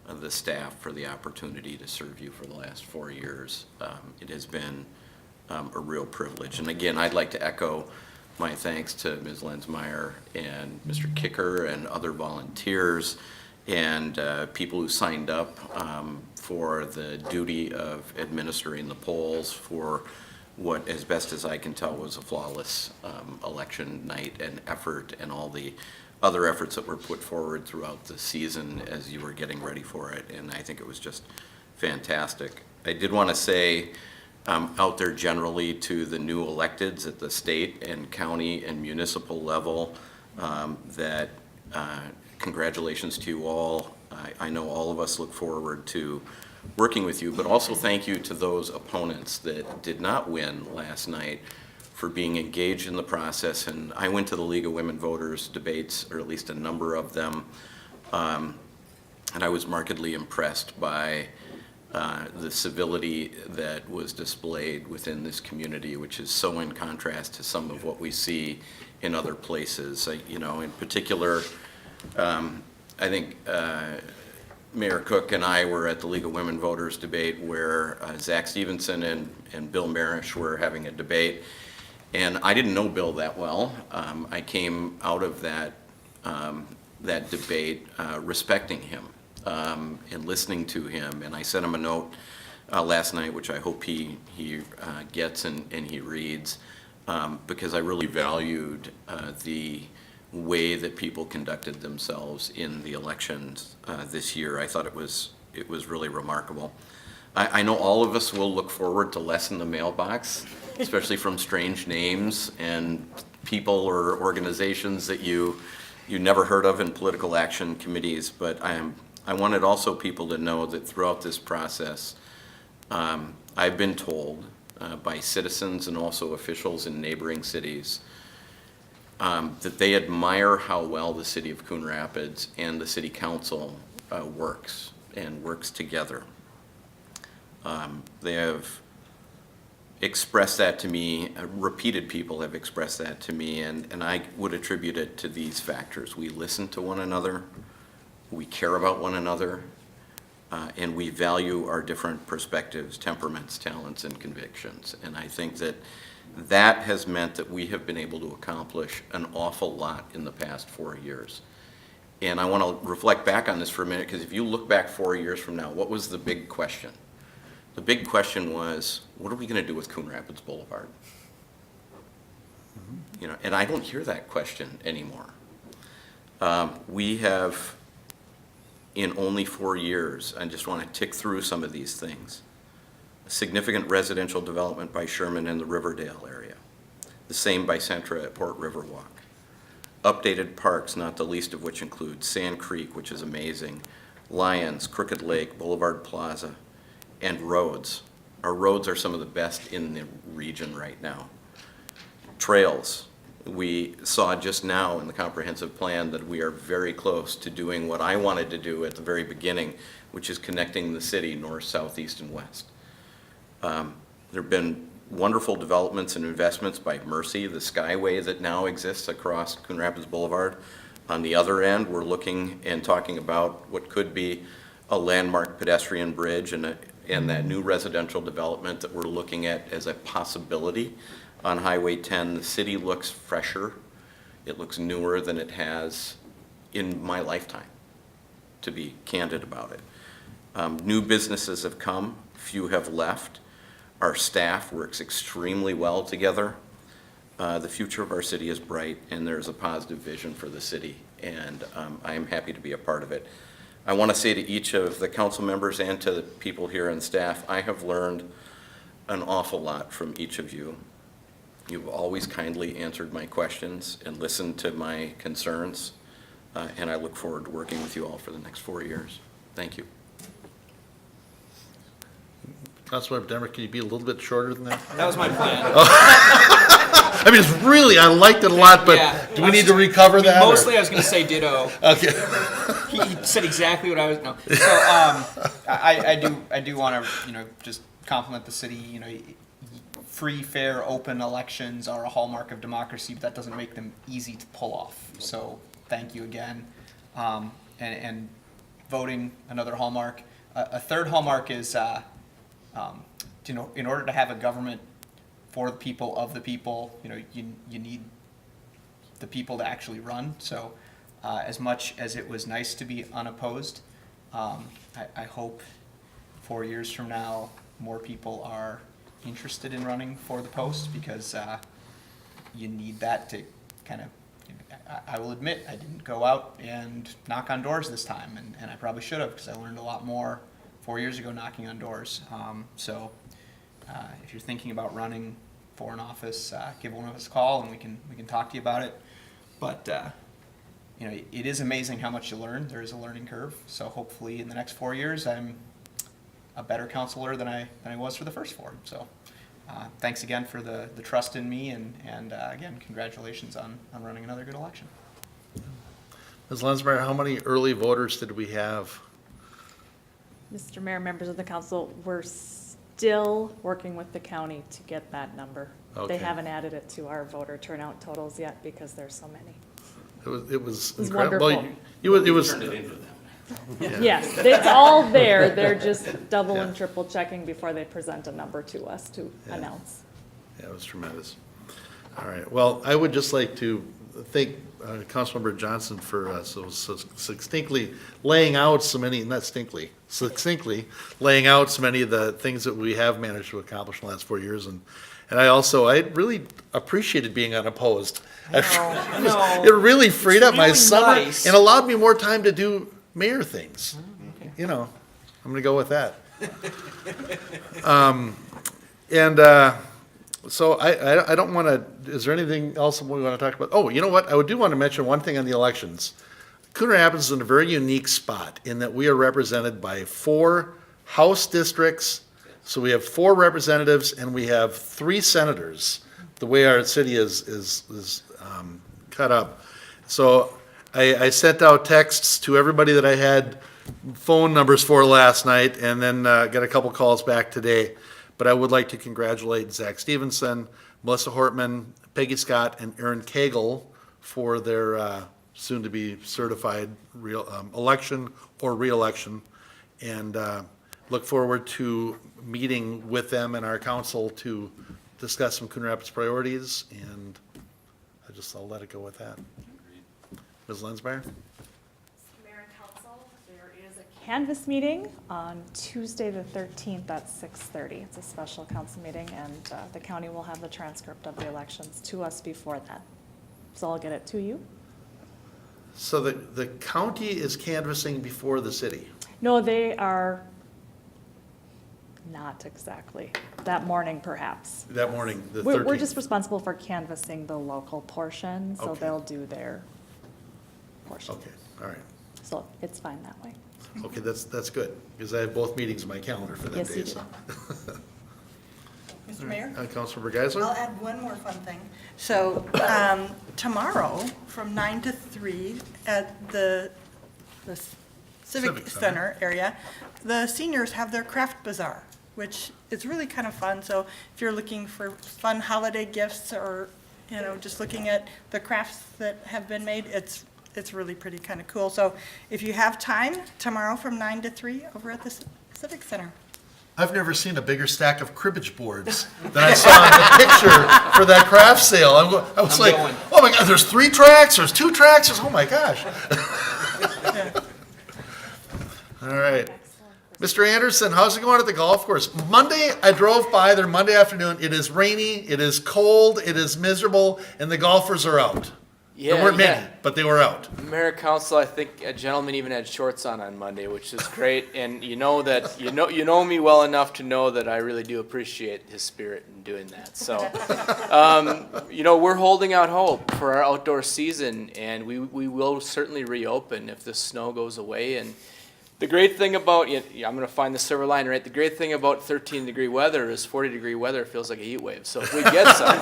the staff for the opportunity to serve you for the last 4 years. It has been a real privilege. And again, I'd like to echo my thanks to Ms. Lensmeyer and Mr. Kicker and other volunteers and people who signed up for the duty of administering the polls for what, as best as I can tell, was a flawless election night and effort, and all the other efforts that were put forward throughout the season as you were getting ready for it. And I think it was just fantastic. I did want to say out there generally to the new electeds at the state and county and municipal level that congratulations to you all. I know all of us look forward to working with you, but also thank you to those opponents that did not win last night for being engaged in the process. And I went to the League of Women Voters debates, or at least a number of them, and I was markedly impressed by the civility that was displayed within this community, which is so in contrast to some of what we see in other places. In particular, I think Mayor Cook and I were at the League of Women Voters debate where Zach Stevenson and Bill Marish were having a debate. And I didn't know Bill that well. I came out of that debate respecting him and listening to him. And I sent him a note last night, which I hope he gets and he reads, because I really valued the way that people conducted themselves in the elections this year. I thought it was really remarkable. I know all of us will look forward to less in the mailbox, especially from strange names and people or organizations that you never heard of in political action committees, but I wanted also people to know that throughout this process, I've been told by citizens and also officials in neighboring cities that they admire how well the city of Coon Rapids and the city council works and works together. They have expressed that to me, repeated people have expressed that to me, and I would attribute it to these factors. We listen to one another, we care about one another, and we value our different perspectives, temperaments, talents, and convictions. And I think that that has meant that we have been able to accomplish an awful lot in the past 4 years. And I want to reflect back on this for a minute, because if you look back 4 years from now, what was the big question? The big question was, what are we going to do with Coon Rapids Boulevard? You know, and I don't hear that question anymore. We have, in only 4 years, I just want to tick through some of these things. Significant residential development by Sherman in the Riverdale area. The same by Centra at Port Riverwalk. Updated parks, not the least of which include Sand Creek, which is amazing, Lions, Crooked Lake, Boulevard Plaza, and roads. Our roads are some of the best in the region right now. Trails. We saw just now in the comprehensive plan that we are very close to doing what I wanted to do at the very beginning, which is connecting the city north, south, east, and west. There have been wonderful developments and investments by Mercy, the Skyway that now exists across Coon Rapids Boulevard. On the other end, we're looking and talking about what could be a landmark pedestrian bridge and that new residential development that we're looking at as a possibility on Highway 10. The city looks fresher. It looks newer than it has in my lifetime, to be candid about it. New businesses have come, few have left. Our staff works extremely well together. The future of our city is bright, and there's a positive vision for the city, and I am happy to be a part of it. I want to say to each of the council members and to the people here and staff, I have learned an awful lot from each of you. You've always kindly answered my questions and listened to my concerns, and I look forward to working with you all for the next 4 years. Thank you. Councilmember Demmer, can you be a little bit shorter than that? That was my plan. I mean, it's really, I liked it a lot, but Yeah. do we need to recover that? Mostly, or? I was going to say ditto. Okay. He said exactly what I was. No. So I do want to just compliment the city. Free, fair, open elections are a hallmark of democracy, but that doesn't make them easy to pull off. So thank you again. And voting, another hallmark. A third hallmark is in order to have a government for the people, of the people, you need the people to actually run. So as much as it was nice to be unopposed, I hope 4 years from now more people are interested in running for the post, because you need that to kind of, I will admit, I didn't go out and knock on doors this time, and I probably should have, because I learned a lot more 4 years ago knocking on doors. So if you're thinking about running for an office, give one of us a call and we can talk to you about it. But it is amazing how much you learn. There is a learning curve. So hopefully in the next 4 years, I'm a better counselor than I was for the first 4. So thanks again for the trust in me, and again, congratulations on running another good election. Ms. Lensmeyer, how many early voters did we have? Mr. Mayor, members of the council, we're still working with the county to get that number. Okay. They haven't added it to our voter turnout totals yet because there's so many. It was It was incredible. wonderful. It was. Turned it into them. Yeah. Yes, it's all there. They're just double Yeah. and triple checking before they present a number to us to announce. Yeah, it was tremendous. All right. Well, I would just like to thank Councilmember Johnson for so succinctly laying out succinctly laying out so many of the things that we have managed to accomplish in the last 4 years. And I really appreciated being unopposed. No. It really freed up my really summer nice. and allowed me more time to do mayor things. I'm going to go with that. So I don't want to, is there anything else we want to talk about? Oh, you know what? I do want to mention one thing on the elections. Coon Rapids is in a very unique spot in that we are represented by 4 House districts. So we have 4 representatives and we have 3 senators, the way our city is cut up. So I sent out texts to everybody that I had phone numbers for last night, and then got a couple calls back today. But I would like to congratulate Zach Stevenson, Melissa Hortman, Peggy Scott, and Aaron Cagle for their soon-to-be certified election or re-election, and look forward to meeting with them and our council to discuss some Coon Rapids priorities, and I'll let it go with that. Ms. Lensmeyer? Mayor and council, there is a canvas meeting on Tuesday the 13th at 6:30. It's a special council meeting, and the county will have the transcript of the elections to us before that. So I'll get it to you. So the county is canvassing before the city? No, they are not exactly. That morning, perhaps. That morning, the 13th? We're just responsible for canvassing the local portion, so Okay. they'll do their portion. Okay, all right. So it's fine that way. Okay, that's good, because I have both meetings in my calendar for that Yes, day. you So. Mr. Mayor? Councilmember Geisler? I'll add one more fun thing. So tomorrow, from 9 to 3 at the Civic Center area, the seniors have their craft bazaar, which is really kind of fun. So if you're looking for fun holiday gifts or, just looking at the crafts that have been made, it's really pretty kind of cool. So if you have time, tomorrow from 9 to 3 over at the Civic Center. I've never seen a bigger stack of cribbage boards than I saw in the picture for that craft sale. I was like, oh my God, there's 3 tracks, there's 2 tracks, oh my gosh. All right. Mr. Anderson, how's it going at the golf course? Monday, I drove by there Monday afternoon. It is rainy, it is cold, it is miserable, and the golfers are out. There weren't many, but they were out. Mayor Council, I think a gentleman even had shorts on Monday, which is great. And you know me well enough to know that I really do appreciate his spirit in doing that. So, we're holding out hope for our outdoor season, and we will certainly reopen if the snow goes away. And the great thing about, I'm going to find the silver line, right? The great thing about 13-degree weather is 40-degree weather feels like a heat wave. So if we get some,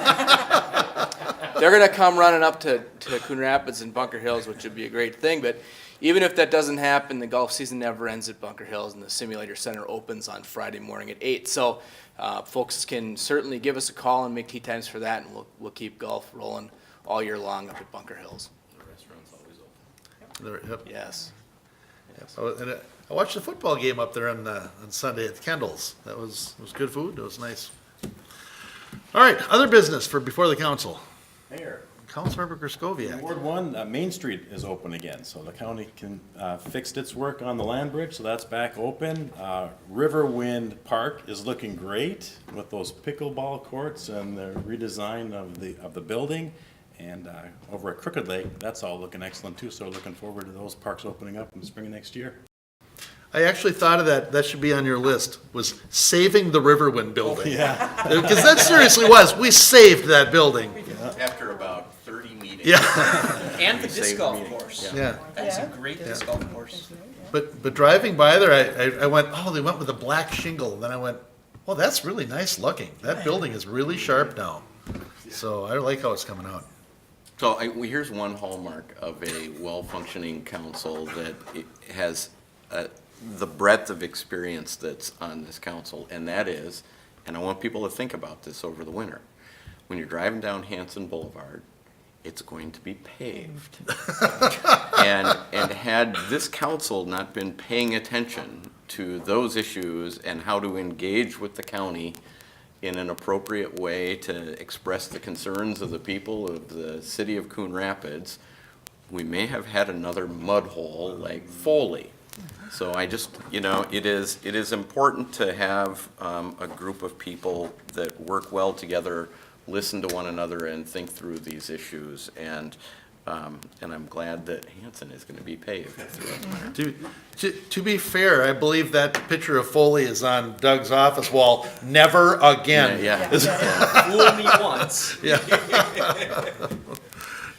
they're going to come running up to Coon Rapids and Bunker Hills, which would be a great thing. But even if that doesn't happen, the golf season never ends at Bunker Hills, and the Simulator Center opens on Friday morning at 8. So folks can certainly give us a call and make tee times for that, and we'll keep golf rolling all year long up at Bunker Hills. The restaurant's always open. Yep. Yes. And I watched the football game up there on Sunday at Kendall's. It was good food. It was nice. All right, other business for before the council. Mayor. Councilmember Kraskowiak. Ward 1, Main Street is open again, so the county fixed its work on the land bridge, so that's back open. Riverwind Park is looking great with those pickleball courts and the redesign of the building. And over at Crooked Lake, that's all looking excellent too, so we're looking forward to those parks opening up in the spring of next year. I actually thought of that should be on your list, was saving the Riverwind building. Yeah. Because that seriously was, we saved that building. After about 30 meetings. Yeah. And the disc golf course. Yeah. That's a great disc golf course. But driving by there, I went, oh, they went with a black shingle. And then I went, well, that's really nice looking. That building is really sharp now. So I like how it's coming out. So here's one hallmark of a well-functioning council that it has the breadth of experience that's on this council, and that is, and I want people to think about this over the winter, when you're driving down Hanson Boulevard, it's going to be paved. and had this council not been paying attention to those issues and how to engage with the county in an appropriate way to express the concerns of the people of the city of Coon Rapids, we may have had another mud hole like Foley. So I just, it is important to have a group of people that work well together, listen to one another, and think through these issues. And I'm glad that Hanson is going to be paved throughout the winter. To be fair, I believe that picture of Foley is on Doug's office wall. Never again. Yeah. Fool me once. Yeah.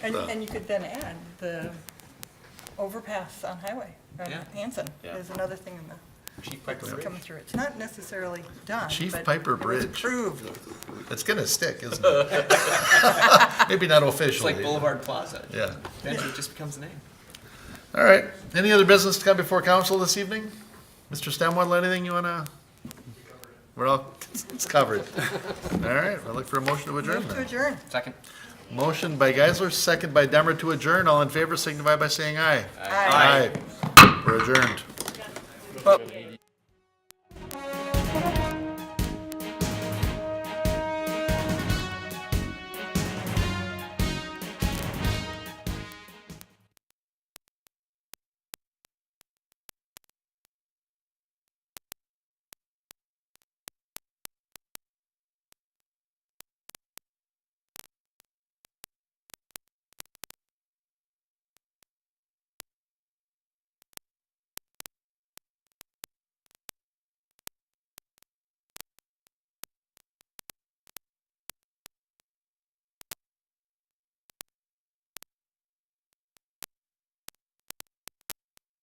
And you could then add the overpass on Highway, Yeah. Hanson Yeah. is another thing in the, Chief Piper that's Bridge. coming through. It's not necessarily done, Chief but Piper it was Bridge. approved. It's gonna stick, isn't it? Maybe not It's officially. like Boulevard Plaza. Yeah. Eventually it just becomes a name. All right. Any other business to come before council this evening? Mr. Stemwell, anything you wanna? We're all, it's covered. All right, we'll look for a motion to adjourn Move to then. adjourn. Second. Motion by Geisler, second by Demmer to adjourn. All in favor signify by saying aye. Aye. Aye. We're adjourned. But